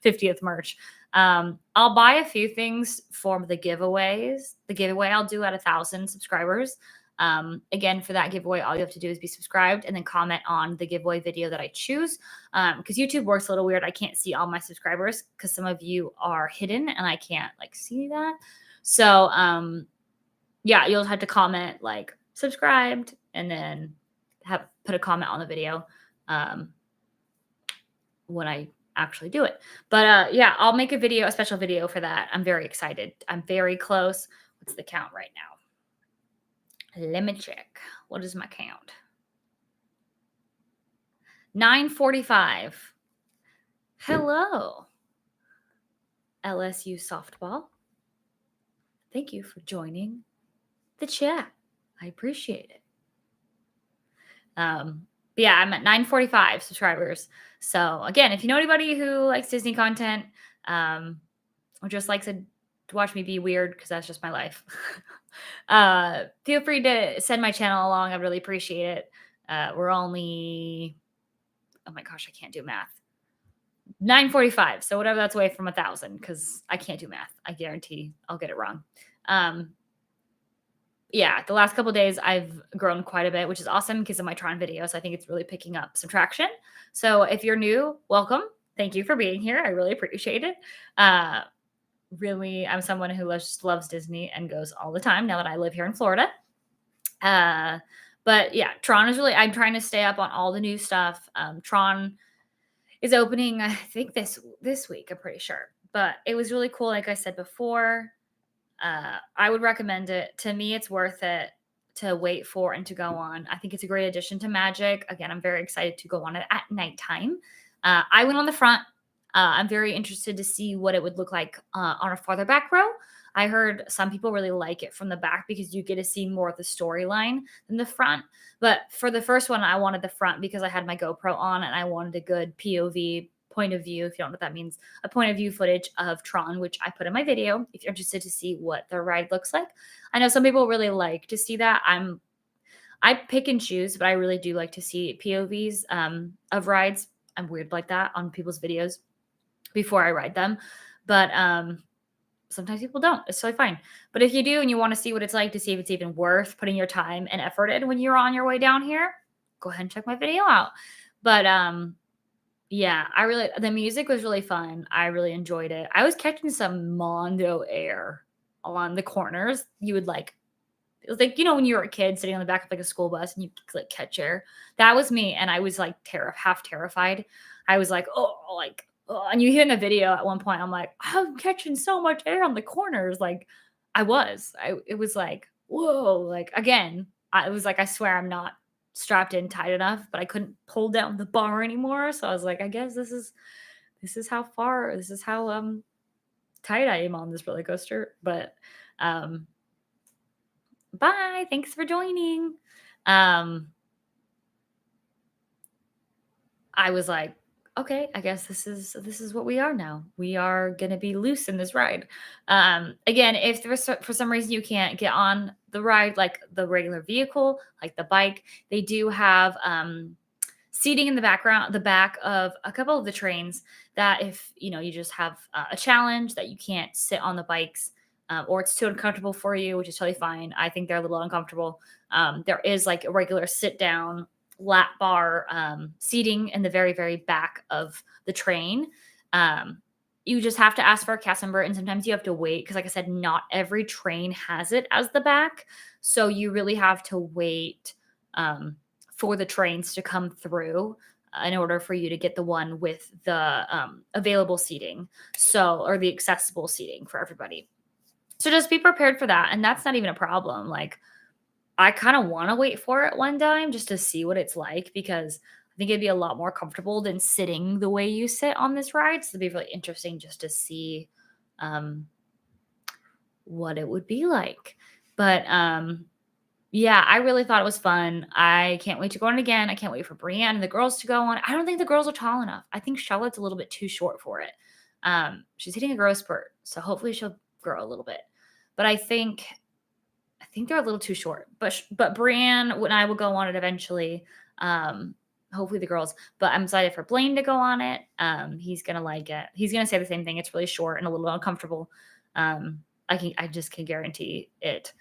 50th merch. I'll buy a few things for the giveaways. The giveaway I'll do at 1,000 subscribers. Again, for that giveaway, all you have to do is be subscribed and then comment on the giveaway video that I choose. Because YouTube works a little weird. I can't see all my subscribers because some of you are hidden and I can't like see that. So yeah, you'll have to comment like subscribed and then put a comment on the video when I actually do it. But yeah, I'll make a special video for that. I'm very excited. I'm very close. What's the count right now? Let me check. What is my count? 9:45. Hello, LSU softball. Thank you for joining the chat. I appreciate it. Yeah, I'm at 945 subscribers. So again, if you know anybody who likes Disney content, or just likes to watch me be weird, because that's just my life, feel free to send my channel along. I really appreciate it. We're only, oh my gosh, I can't do math. 945. So whatever that's away from 1,000, because I can't do math. I guarantee I'll get it wrong. Yeah, the last couple of days I've grown quite a bit, which is awesome because of my Tron videos. I think it's really picking up some traction. So if you're new, welcome. Thank you for being here. I really appreciate it. Really, I'm someone who just loves Disney and goes all the time now that I live here in Florida. But yeah, Tron is really, I'm trying to stay up on all the new stuff. Tron is opening, I think this week, I'm pretty sure. But it was really cool, like I said before. I would recommend it. To me, it's worth it to wait for and to go on. I think it's a great addition to Magic. Again, I'm very excited to go on it at nighttime. I went on the front. I'm very interested to see what it would look like on a farther back row. I heard some people really like it from the back because you get to see more of the storyline than the front. But for the first one, I wanted the front because I had my GoPro on and I wanted a good POV, point of view, if you don't know what that means, a point of view footage of Tron, which I put in my video if you're interested to see what the ride looks like. I know some people really like to see that. I pick and choose, but I really do like to see POVs of rides. I'm weird like that on people's videos before I ride them. But sometimes people don't. It's totally fine. But if you do and you want to see what it's like to see if it's even worth putting your time and effort in when you're on your way down here, go ahead and check my video out. But yeah, the music was really fun. I really enjoyed it. I was catching some Mondo air on the corners. You would it was like, when you were a kid sitting on the back of like a school bus and you like catch air. That was me. And I was like half terrified. I was like, oh, and you hear in the video at one point, I'm like, I'm catching so much air on the corners. Like it was like, whoa, like again, it was like, I swear I'm not strapped in tight enough, but I couldn't pull down the bar anymore. So I was like, I guess this is how tight I am on this roller coaster. But bye. Thanks for joining. I was like, okay, I guess this is what we are now. We are going to be loose in this ride. Again, if for some reason you can't get on the ride, like the regular vehicle, like the bike, they do have seating in the back of a couple of the trains that if, you just have a challenge that you can't sit on the bikes or it's too uncomfortable for you, which is totally fine. I think they're a little uncomfortable. There is like a regular sit down lap bar seating in the very, very back of the train. You just have to ask for a cast number, and sometimes you have to wait because, like I said, not every train has it as the back. So you really have to wait um, for the trains to come through in order for you to get the one with the available seating. So, or the accessible seating for everybody. So just be prepared for that. And that's not even a problem. Like, I kind of want to wait for it one time just to see what it's like because I think it'd be a lot more comfortable than sitting the way you sit on this ride. So it'd be really interesting just to see um, what it would be like. But yeah, I really thought it was fun. I can't wait to go on it again. I can't wait for Brienne and the girls to go on. I don't think the girls are tall enough. I think Charlotte's a little bit too short for it. She's hitting a growth spurt, so hopefully she'll grow a little bit. But I think they're a little too short, but Brienne and I will go on it eventually. Hopefully the girls, but I'm excited for Blaine to go on it. He's gonna like it. He's gonna say the same thing. It's really short and a little uncomfortable. I just can guarantee it.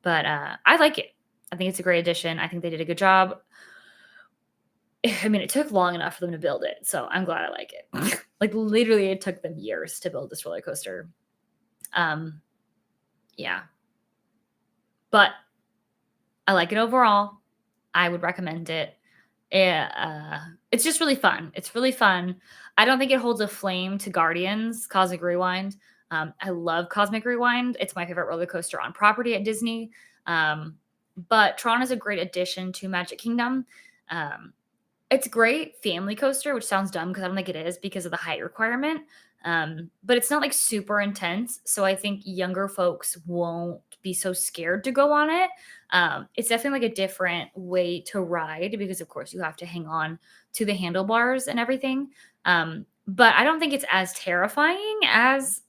But I like it. I think it's a great addition. I think they did a good job. I mean, it took long enough for them to build it, so I'm glad I like it. Like literally, it took them years to build this roller coaster. Um, yeah, but I like it overall. I would recommend it. It's just really fun. It's really fun. I don't think it holds a flame to Guardians Cosmic Rewind. I love Cosmic Rewind. It's my favorite roller coaster on property at Disney. Um, but Tron is a great addition to Magic Kingdom. Um, it's great family coaster, which sounds dumb because I don't think it is because of the height requirement. But it's not like super intense. So I think younger folks won't be so scared to go on it. It's definitely like a different way to ride because, of course, you have to hang on to the handlebars and everything. But I don't think it's as terrifying as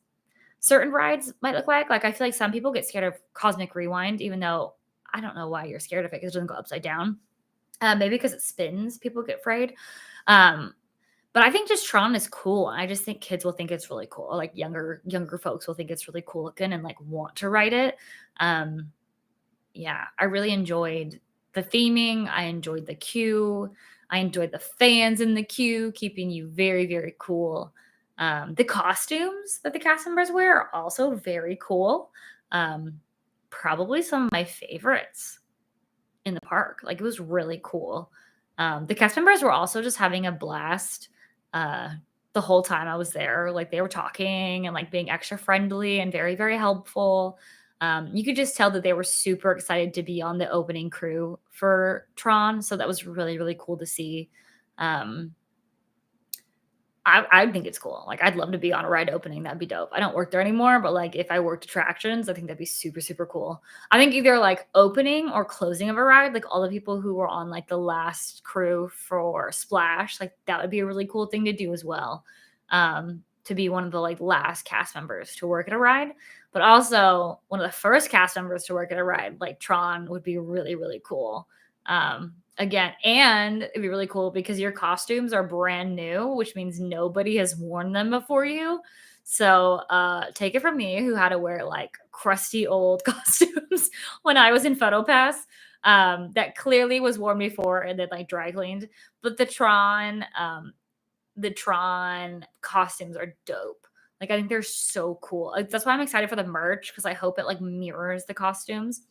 certain rides might look like. Like, I feel like some people get scared of Cosmic Rewind, even though I don't know why you're scared of it because it doesn't go upside down. Maybe because it spins, people get afraid. Um, but I think just Tron is cool. I just think kids will think it's really cool. Like younger folks will think it's really cool looking and like want to ride it. Um, yeah, I really enjoyed the theming. I enjoyed the queue. I enjoyed the fans in the queue, keeping you very, very cool. The costumes that the cast members wear are also very cool. Um, Probably some of my favorites in the park. Like, it was really cool. The cast members were also just having a blast uh, the whole time I was there. Like, they were talking and like being extra friendly and very, very helpful. You could just tell that they were super excited to be on the opening crew for Tron. So that was really, really cool to see. Um, I think it's cool. Like, I'd love to be on a ride opening. That'd be dope. I don't work there anymore, but like if I worked attractions, I think that'd be super, super cool. I think either like opening or closing of a ride, like all the people who were on like the last crew for Splash, like that would be a really cool thing to do as well. To be one of the like last cast members to work at a ride, but also one of the first cast members to work at a ride, like Tron would be really, really cool. Again, and it'd be really cool because your costumes are brand new, which means nobody has worn them before you. So take it from me, who had to wear like crusty old costumes when I was in PhotoPass. That clearly was worn before and then like dry cleaned. But the Tron costumes are dope. Like, I think they're so cool. Like, that's why I'm excited for the merch because I hope it like mirrors the costumes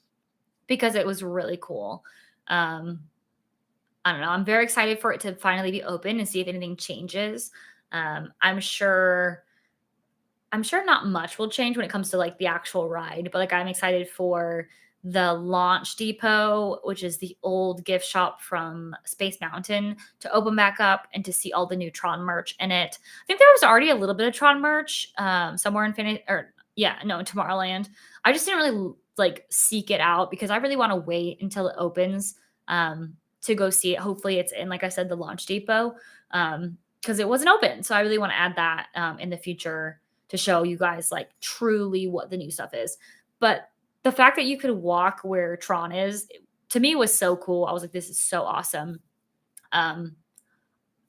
because it was really cool. Um, I don't know. I'm very excited for it to finally be open and see if anything changes. Um, I'm sure I'm sure not much will change when it comes to like the actual ride, but like I'm excited for the launch depot, which is the old gift shop from Space Mountain, to open back up and to see all the new Tron merch in it. I think there was already a little bit of Tron merch somewhere in in Tomorrowland. I just didn't really like seek it out because I really want to wait until it opens to go see it. Hopefully, it's in, like I said, the launch depot because it wasn't open. So I really want to add that in the future to show you guys like truly what the new stuff is. But the fact that you could walk where Tron is, to me, was so cool. I was like, this is so awesome. Um,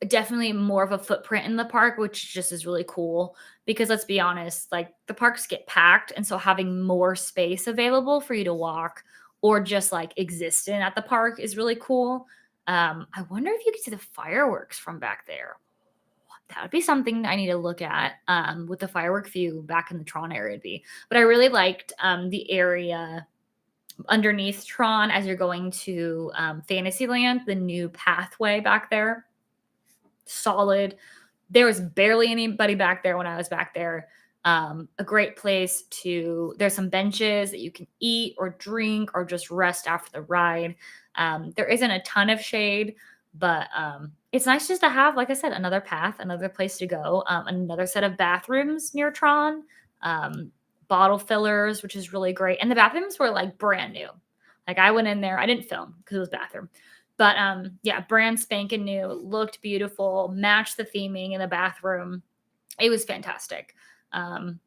Definitely more of a footprint in the park, which just is really cool because let's be honest, like the parks get packed. And so having more space available for you to walk or just like exist in at the park is really cool. I wonder if you can see the fireworks from back there. that would be something I need to look at, with the firework view back in the Tron area would be. But I really liked, the area underneath Tron as you're going to, Fantasyland, the new pathway back there. Solid. There was barely anybody back there when I was back there. A great place to there's some benches that you can eat or drink or just rest after the ride. There isn't a ton of shade, but it's nice just to have, like I said, another path, another place to go, another set of bathrooms near Tron, bottle fillers, which is really great. And the bathrooms were like brand new. Like I went in there, I didn't film because it was bathroom. But yeah, brand spanking new, looked beautiful, matched the theming in the bathroom. It was fantastic. Um,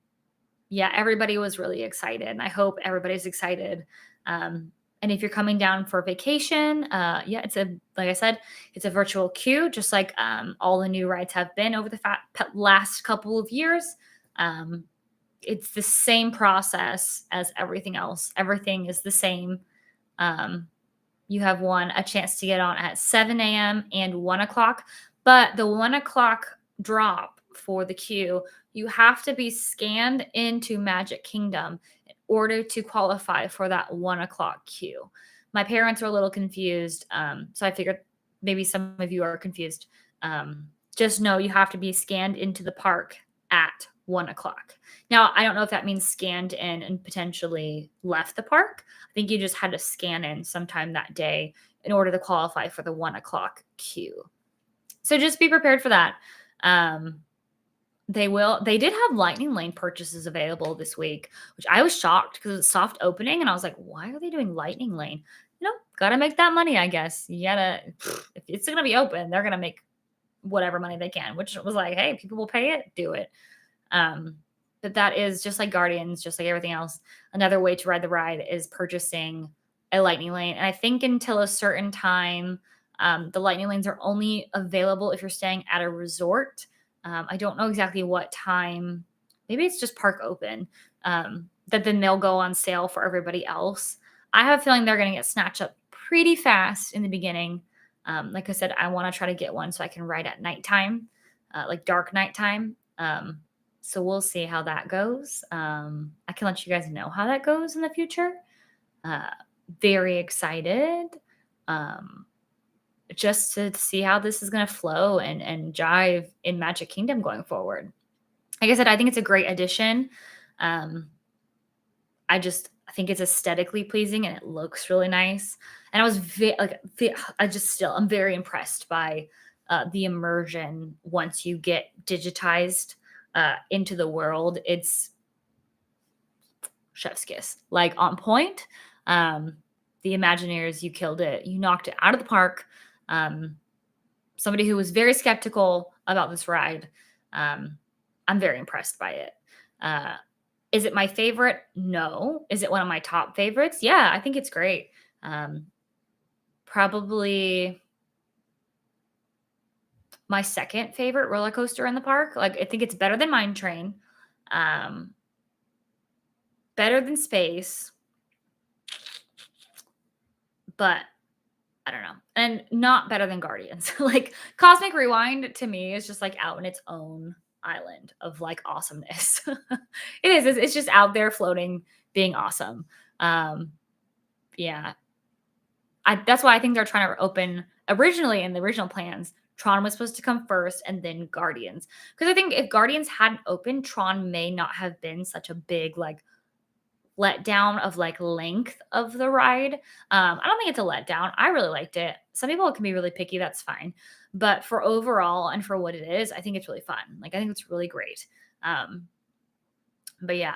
yeah, everybody was really excited, and I hope everybody's excited. And if you're coming down for vacation, yeah, like I said, it's a virtual queue, just like all the new rides have been over the last couple of years. Um, it's the same process as everything else. Everything is the same. Um, you have a chance to get on at 7 a.m. and 1 o'clock. But the 1 o'clock drop for the queue, you have to be scanned into Magic Kingdom in order to qualify for that 1 o'clock queue. My parents were a little confused. So I figured maybe some of you are confused. Just know you have to be scanned into the park at 1 o'clock. Now, I don't know if that means scanned in and potentially left the park. I think you just had to scan in sometime that day in order to qualify for the 1 o'clock queue. So just be prepared for that. They did have Lightning Lane purchases available this week, which I was shocked because it's soft opening. And I was like, why are they doing Lightning Lane? Got to make that money, I guess. You gotta, if it's going to be open, they're going to make whatever money they can, which was like, hey, people will pay it, do it. But that is just like Guardians, just like everything else. Another way to ride the ride is purchasing a Lightning Lane. And I think until a certain time, the Lightning Lanes are only available if you're staying at a resort. I don't know exactly what time. Maybe it's just park open. That then they'll go on sale for everybody else. I have a feeling they're going to get snatched up pretty fast in the beginning. Like I said, I want to try to get one so I can ride at nighttime, like dark nighttime. So we'll see how that goes. I can let you guys know how that goes in the future. Very excited. Just to see how this is going to flow and jive in Magic Kingdom going forward. Like I said, I think it's a great addition. I think it's aesthetically pleasing and it looks really nice. And I was I'm very impressed by the immersion once you get digitized into the world. It's chef's kiss, like on point. The Imagineers, you killed it. You knocked it out of the park. Somebody who was very skeptical about this ride. I'm very impressed by it. Is it my favorite? No. Is it one of my top favorites? Yeah, I think it's great. Probably my second favorite roller coaster in the park. Like, I think it's better than Mine Train. Better than Space. But I don't know. And not better than Guardians. Like, Cosmic Rewind to me is just like out in its own island of like awesomeness. It is. It's just out there floating, being awesome. Yeah. That's why I think they're trying to open originally in the original plans. Tron was supposed to come first and then Guardians. Because I think if Guardians hadn't opened, Tron may not have been such a big like letdown of like length of the ride. I don't think it's a letdown. I really liked it. Some people can be really picky. That's fine. But for overall and for what it is, I think it's really fun. Like, I think it's really great. But yeah,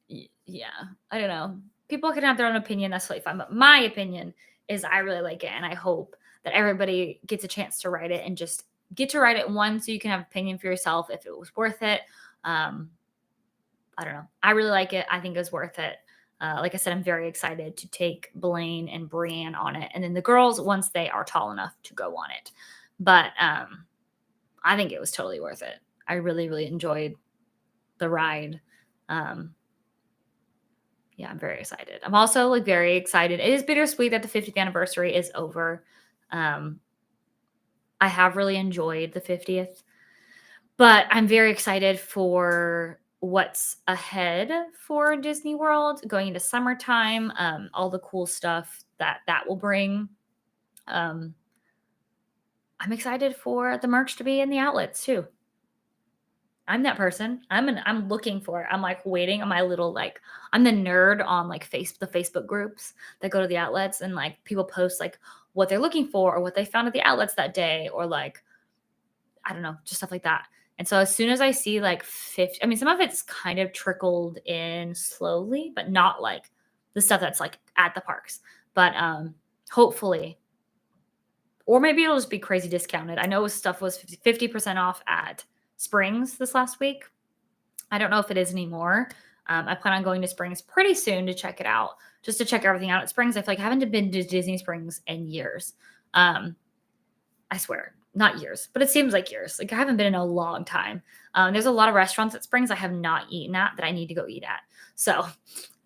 I don't know. People can have their own opinion. That's totally fine. But my opinion is I really like it. And I hope that everybody gets a chance to ride it and just get to ride it once so you can have opinion for yourself if it was worth it. I don't know. I really like it. I think it's worth it. Like I said, I'm very excited to take Blaine and Brienne on it. And then the girls, once they are tall enough to go on it. But I think it was totally worth it. I really, really enjoyed the ride. Yeah, I'm very excited. I'm also like very excited. It is bittersweet that the 50th anniversary is over. I have really enjoyed the 50th. But I'm very excited for what's ahead for Disney World going into summertime, all the cool stuff that that will bring. Um, I'm excited for the merch to be in the outlets too. I'm that person. I'm looking for it. I'm like waiting on my little like I'm the nerd on like the Facebook groups that go to the outlets and like people post like what they're looking for or what they found at the outlets that day or like I don't know, just stuff like that. And so as soon as I see like 50, I mean, some of it's kind of trickled in slowly, but not like the stuff that's like at the parks. But hopefully, or maybe it'll just be crazy discounted. I know stuff was 50% off at Springs this last week. I don't know if it is anymore. I plan on going to Springs pretty soon to check it out, just to check everything out at Springs. I feel like I haven't been to Disney Springs in years. Um, I swear, not years, but it seems like years. Like I haven't been in a long time. There's a lot of restaurants at Springs I have not eaten at that I need to go eat at. So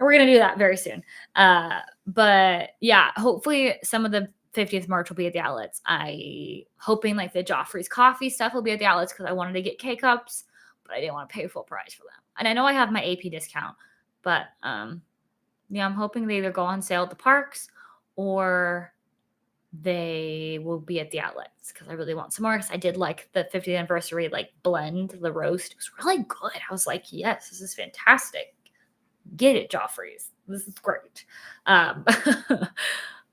we're gonna do that very soon. But yeah, hopefully some of the 50th March will be at the outlets. I hoping like the Joffrey's coffee stuff will be at the outlets because I wanted to get K cups, but I didn't want to pay full price for them. And I know I have my AP discount, but yeah, I'm hoping they either go on sale at the parks or they will be at the outlets because I really want some more. Because I did like the 50th anniversary like blend, the roast. It was really good. I was like, yes, this is fantastic. Get it, Joffrey's. This is great. Um,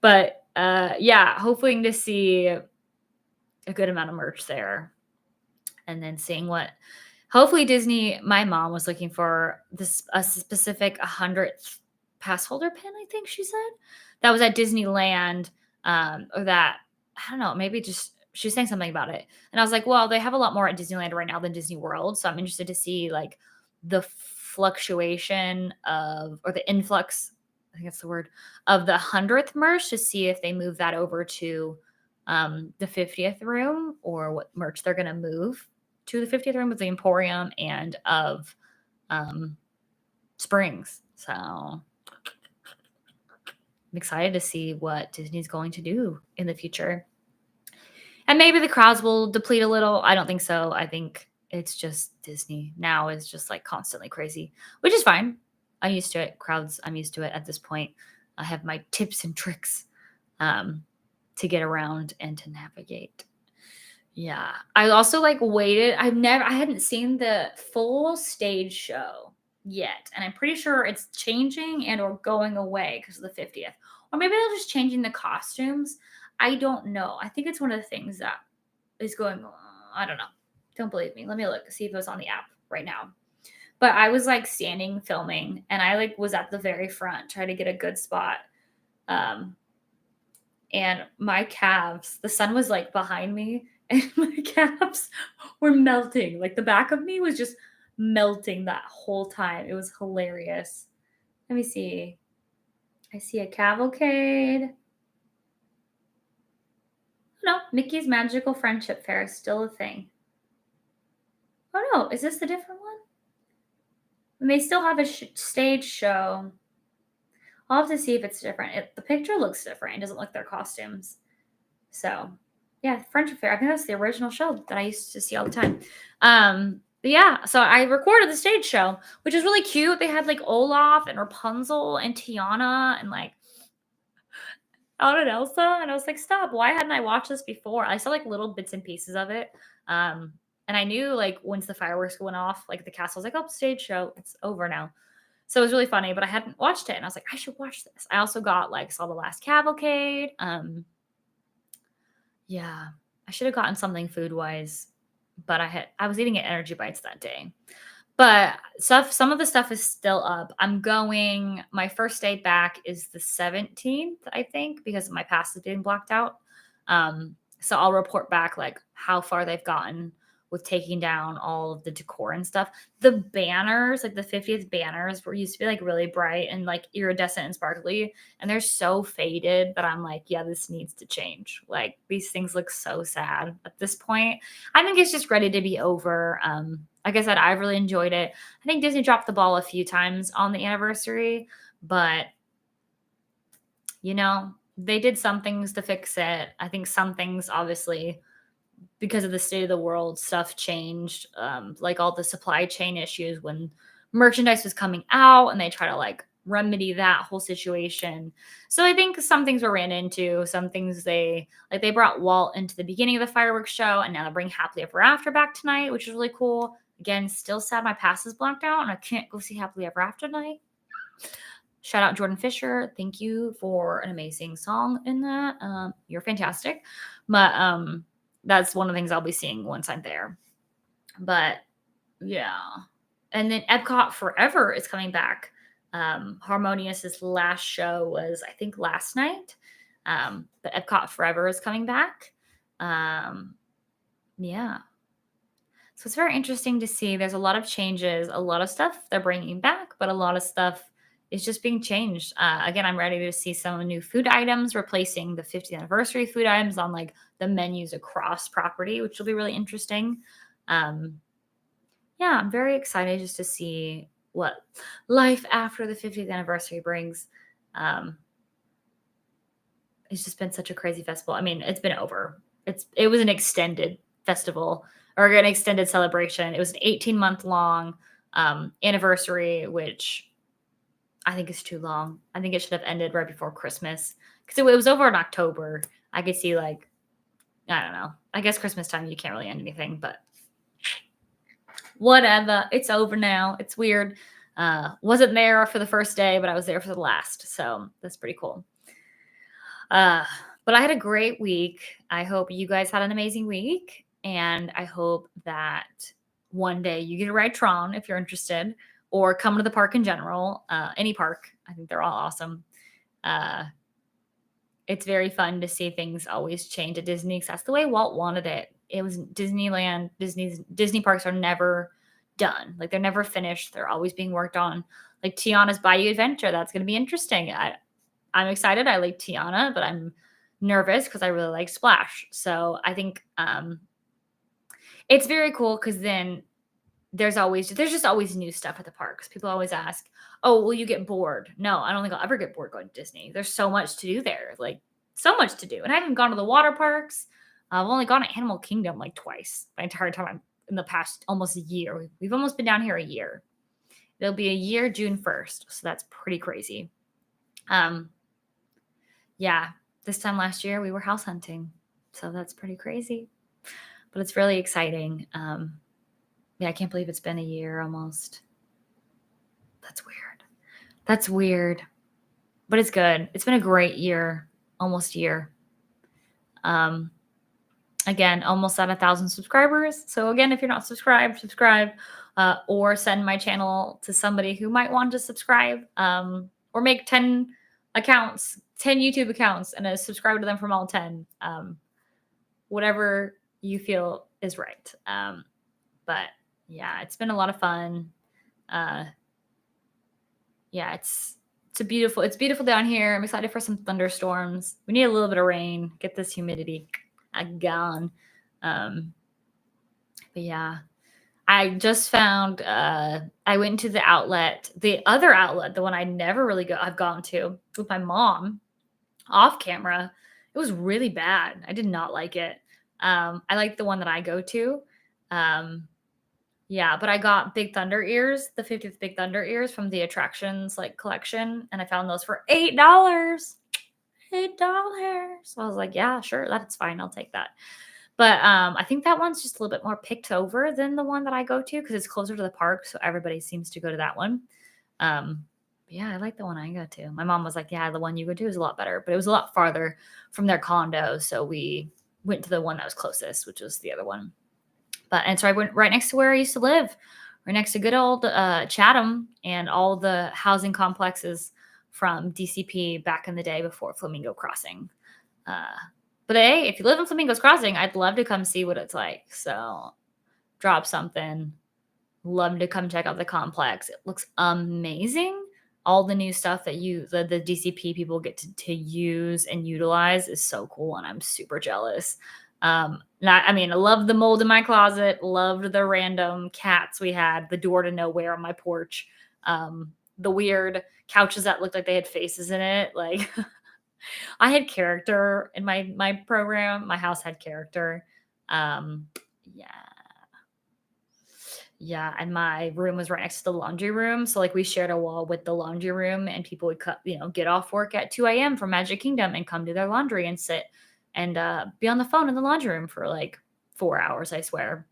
but yeah, hoping to see a good amount of merch there, and then seeing what. Hopefully, Disney. My mom was looking for this a specific 100th pass holder pin. I think she said that was at Disneyland or that I don't know, maybe just she was saying something about it. And I was like, well, they have a lot more at Disneyland right now than Disney World. So I'm interested to see like the fluctuation of or the influx, I think that's the word, of the 100th merch to see if they move that over to the 50th room or what merch they're gonna move to the 50th room of the Emporium and of um Springs. So I'm excited to see what Disney's going to do in the future. And maybe the crowds will deplete a little. I don't think so. I think it's just Disney now is just like constantly crazy, which is fine. I'm used to it. Crowds, I'm used to it at this point. I have my tips and tricks to get around and to navigate. Yeah. I also like waited. I hadn't seen the full stage show yet. And I'm pretty sure it's changing and or going away because of the 50th. Or maybe they're just changing the costumes. I don't know. I think it's one of the things that is going on. I don't know. Don't believe me. Let me look, see if it was on the app right now. But I was like standing filming and I like was at the very front trying to get a good spot. Um, and my calves, the sun was like behind me and my calves were melting. Like the back of me was just melting that whole time. It was hilarious. Let me see. I see a cavalcade. No, Mickey's Magical Friendship Fair is still a thing. Oh no, is this the different one? And they still have a stage show. I'll have to see if it's different. The picture looks different. It doesn't look their costumes. So, yeah, Friendship Fair. I think that's the original show that I used to see all the time. But yeah, so I recorded the stage show, which is really cute. They had like Olaf and Rapunzel and Tiana and like Anna and Elsa. And I was like, stop. Why hadn't I watched this before? I saw like little bits and pieces of it. And I knew like once the fireworks went off, like the castle was like, oh, stage show. It's over now. So it was really funny, but I hadn't watched it. And I was like, I should watch this. I also got like saw the last cavalcade. Yeah, I should have gotten something food wise, but I was eating at Energy Bites that day. But some of the stuff is still up. I'm going. My first day back is the 17th, I think, because my pass is being blocked out. So I'll report back like how far they've gotten with taking down all of the decor and stuff. The banners, like the 50th banners, were used to be like really bright and like iridescent and sparkly, and they're so faded that I'm like, yeah, this needs to change. Like these things look so sad at this point. I think it's just ready to be over. Like I said, I really enjoyed it. I think Disney dropped the ball a few times on the anniversary, but you know, they did some things to fix it. I think some things obviously because of the state of the world, stuff changed. Like all the supply chain issues when merchandise was coming out, and they try to like remedy that whole situation. So I think some things were ran into, some things they brought Walt into the beginning of the fireworks show, and now they bring Happily Ever After back tonight, which is really cool. Again, still sad my pass is blacked out and I can't go see Happily Ever After tonight. Shout out Jordan Fisher. Thank you for an amazing song in that. You're fantastic. But that's one of the things I'll be seeing once I'm there. But yeah. And then Epcot Forever is coming back. Harmonious's last show was, I think, last night. But Epcot Forever is coming back. Yeah. So it's very interesting to see. There's a lot of changes, a lot of stuff they're bringing back, but a lot of stuff is just being changed. Again, I'm ready to see some new food items replacing the 50th anniversary food items on like the menus across property, which will be really interesting. Yeah, I'm very excited just to see what life after the 50th anniversary brings. It's just been such a crazy festival. I mean, it's been over. It was an extended festival or an extended celebration. It was an 18-month long anniversary, which I think is too long. I think it should have ended right before Christmas because it was over in October. I could see like, I don't know. I guess Christmas time you can't really end anything, but whatever. It's over now. It's weird. Wasn't there for the first day, but I was there for the last. So that's pretty cool. But I had a great week. I hope you guys had an amazing week. And I hope that one day you get to ride Tron if you're interested, or come to the park in general, any park. I think they're all awesome. It's very fun to see things always change at Disney because that's the way Walt wanted it. It was Disneyland. Disney parks are never done. Like they're never finished. They're always being worked on. Like Tiana's Bayou Adventure. That's going to be interesting. I'm excited. I like Tiana, but I'm nervous because I really like Splash. So I think it's very cool because then there's just always new stuff at the parks. People always ask, "Oh, will you get bored?" No, I don't think I'll ever get bored going to Disney. There's so much to do there, like so much to do. And I haven't gone to the water parks. I've only gone to Animal Kingdom like twice my entire time in the past almost a year. We've almost been down here a year. It'll be a year June 1st, so that's pretty crazy. Yeah, this time last year we were house hunting, so that's pretty crazy, but it's really exciting. Yeah, I can't believe it's been a year almost. That's weird. That's weird, but it's good. It's been a great year, almost year. Again, almost at 1,000 subscribers. So again, if you're not subscribed, subscribe, or send my channel to somebody who might want to subscribe, or make 10 accounts, 10 YouTube accounts, and subscribe to them from all 10. Whatever you feel is right. But yeah, it's been a lot of fun. Yeah, it's beautiful down here. I'm excited for some thunderstorms. We need a little bit of rain, get this humidity gone. But yeah, I just found I went to the other outlet, the one I've gone to with my mom off camera. It was really bad. I did not like it. I like the one that I go to. Yeah, but I got Big Thunder ears, the 50th Big Thunder ears from the attractions like collection, and I found those for $8. $8. So I was like, yeah, sure, that's fine. I'll take that. But I think that one's just a little bit more picked over than the one that I go to because it's closer to the park. So everybody seems to go to that one. Yeah, I like the one I go to. My mom was like, yeah, the one you go to is a lot better, but it was a lot farther from their condo. So we went to the one that was closest, which was the other one. And so I went right next to where I used to live, right next to good old Chatham and all the housing complexes from DCP back in the day before Flamingo Crossing. But hey, if you live in Flamingo's Crossing, I'd love to come see what it's like. So drop something. Love to come check out the complex. It looks amazing. All the new stuff that the DCP people get to use and utilize is so cool, and I'm super jealous. I love the mold in my closet, loved the random cats we had, the door to nowhere on my porch, the weird couches that looked like they had faces in it. Like I had character in my program. My house had character. Um, yeah. Yeah, and my room was right next to the laundry room, so, like, we shared a wall with the laundry room, and people would get off work at 2 a.m. from Magic Kingdom and come do their laundry and sit and, be on the phone in the laundry room for, like, 4 hours, I swear.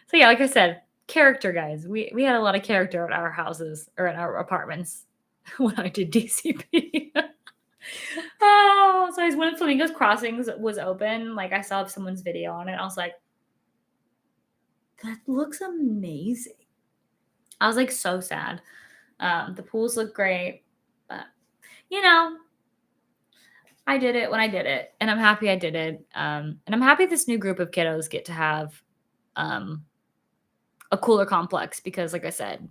So, yeah, like I said, character, guys. We had a lot of character at our houses or in our apartments when I did DCP. Oh, so I when Flamingos Crossings was open, like, I saw someone's video on it, I was like, "That looks amazing." I was, like, so sad. The pools look great, but, you know, I did it when I did it, and I'm happy I did it, and I'm happy this new group of kiddos get to have, um, a cooler complex because, like I said,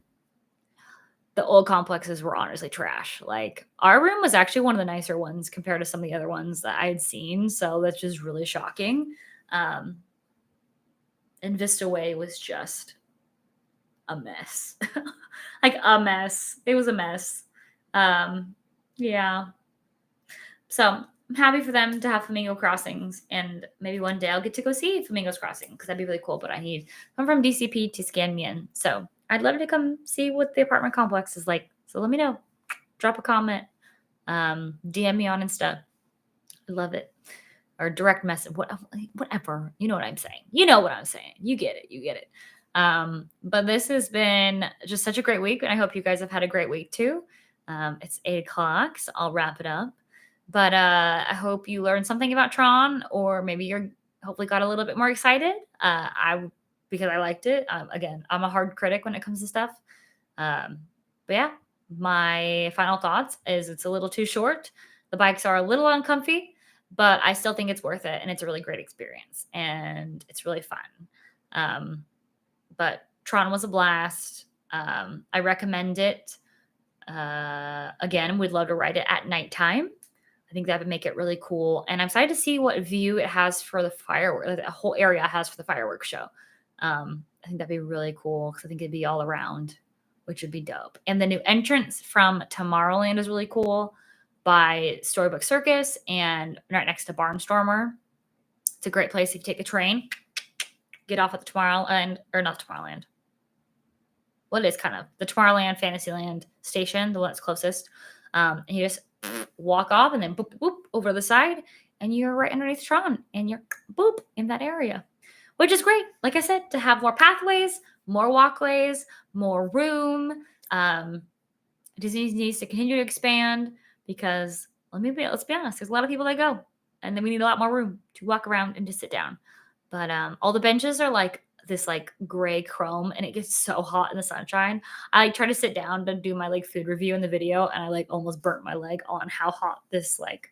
the old complexes were honestly trash. Like, our room was actually one of the nicer ones compared to some of the other ones that I had seen, so that's just really shocking. Um, and Vista Way was just a mess. Like, a mess. It was a mess. Um, yeah. So, I'm happy for them to have Flamingo Crossings, and maybe one day I'll get to go see Flamingos Crossing because that'd be really cool, but I need I'm from DCP to scan me in. So, I'd love to come see what the apartment complex is like. So, let me know. Drop a comment. DM me on Insta. I love it. Or direct message, whatever. You know what I'm saying. You know what I'm saying. You get it. You get it. But this has been just such a great week, and I hope you guys have had a great week too. It's 8 o'clock, so I'll wrap it up. But I hope you learned something about Tron, or maybe you're hopefully got a little bit more excited. Because I liked it. Again, I'm a hard critic when it comes to stuff. Um, but yeah, my final thoughts is it's a little too short. The bikes are a little uncomfy, but I still think it's worth it, and it's a really great experience, and it's really fun. Um, but Tron was a blast. I recommend it. Again, we'd love to ride it at nighttime. I think that would make it really cool. And I'm excited to see what view it has for the fireworks, the whole area has for the fireworks show. I think that'd be really cool because I think it'd be all around, which would be dope. And the new entrance from Tomorrowland is really cool by Storybook Circus and right next to Barnstormer. It's a great place if you take the train, get off at the Tomorrowland, or not Tomorrowland. Well, it is kind of the Tomorrowland Fantasyland station, the one that's closest. And you just walk off and then boop, boop, over the side, and you're right underneath Tron, and you're boop in that area, which is great. Like I said, to have more pathways, more walkways, more room. Disney needs to continue to expand because let's be honest, there's a lot of people that go, and then we need a lot more room to walk around and to sit down. But all the benches are like this like gray chrome, and it gets so hot in the sunshine. I like try to sit down to do my like food review in the video, and I like almost burnt my leg on how hot this like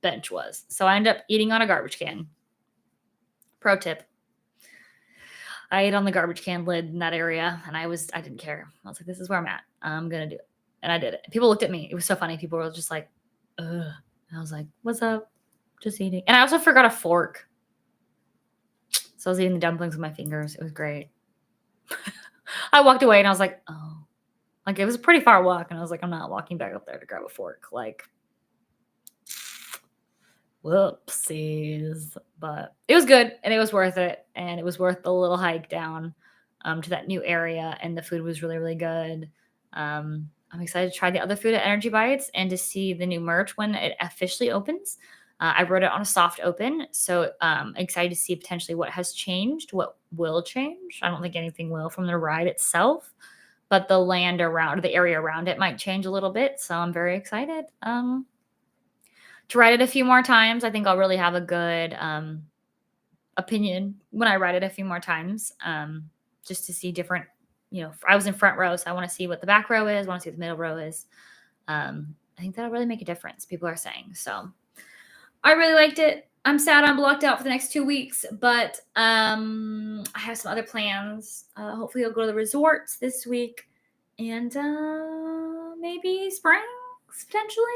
bench was. So I ended up eating on a garbage can. Pro tip. I ate on the garbage can lid in that area, and I didn't care. I was like, this is where I'm at. I'm gonna do it. And I did it. People looked at me. It was so funny. People were just like, ugh. And I was like, what's up? Just eating. And I also forgot a fork. So I was eating the dumplings with my fingers. It was great. I walked away and I was like, oh. Like, it was a pretty far walk. And I was like, I'm not walking back up there to grab a fork. Like, whoopsies. But it was good and it was worth it. And it was worth the little hike down to that new area. And the food was really, really good. I'm excited to try the other food at Energy Bites and to see the new merch when it officially opens. I wrote it on a soft open, so excited to see potentially what has changed, what will change. I don't think anything will from the ride itself, but the land around, the area around it might change a little bit. So I'm very excited to ride it a few more times. I think I'll really have a good opinion when I ride it a few more times, just to see different. I was in front row, so I want to see what the back row is. I want to see what the middle row is. I think that'll really make a difference. People are saying so. I really liked it. I'm sad I'm blocked out for the next 2 weeks, but I have some other plans. Hopefully I'll go to the resorts this week and maybe springs potentially.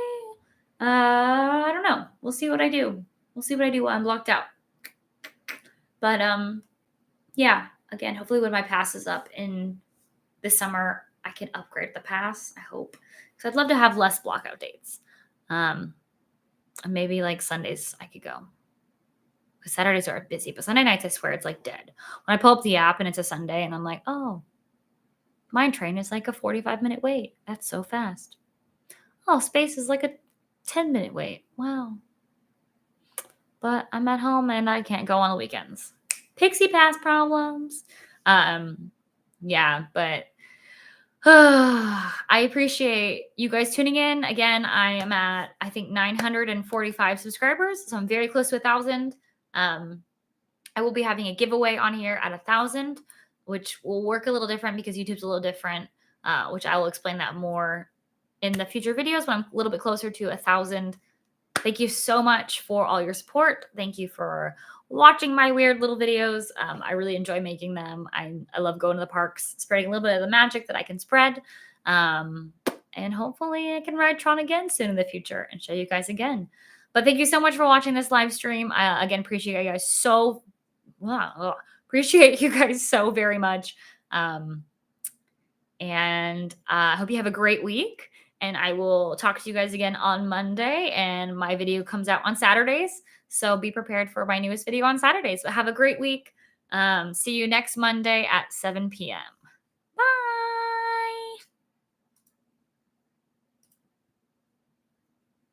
I don't know. We'll see what I do. We'll see what I do while I'm blocked out. But yeah, again, hopefully when my pass is up in this summer, I can upgrade the pass, I hope. Because I'd love to have less blockout dates. Maybe like Sundays I could go. because Saturdays are busy, but Sunday nights, I swear it's like dead. When I pull up the app and it's a Sunday and I'm like, oh, mine train is like a 45-minute wait. That's so fast. Oh, space is like a 10-minute wait. Wow. But I'm at home and I can't go on the weekends. Pixie Pass problems. Yeah, but I appreciate you guys tuning in. Again, I am at, I think, 945 subscribers, so I'm very close to 1,000. I will be having a giveaway on here at 1,000, which will work a little different because YouTube's a little different, which I will explain that more in the future videos when I'm a little bit closer to 1,000. Thank you so much for all your support. Thank you for watching my weird little videos. I really enjoy making them. I love going to the parks, spreading a little bit of the magic that I can spread. And hopefully I can ride Tron again soon in the future and show you guys again. But thank you so much for watching this live stream. I, again, appreciate you guys so appreciate you guys so very much. And I hope you have a great week. And I will talk to you guys again on Monday. And my video comes out on Saturdays. So be prepared for my newest video on Saturdays. But have a great week. See you next Monday at 7 p.m.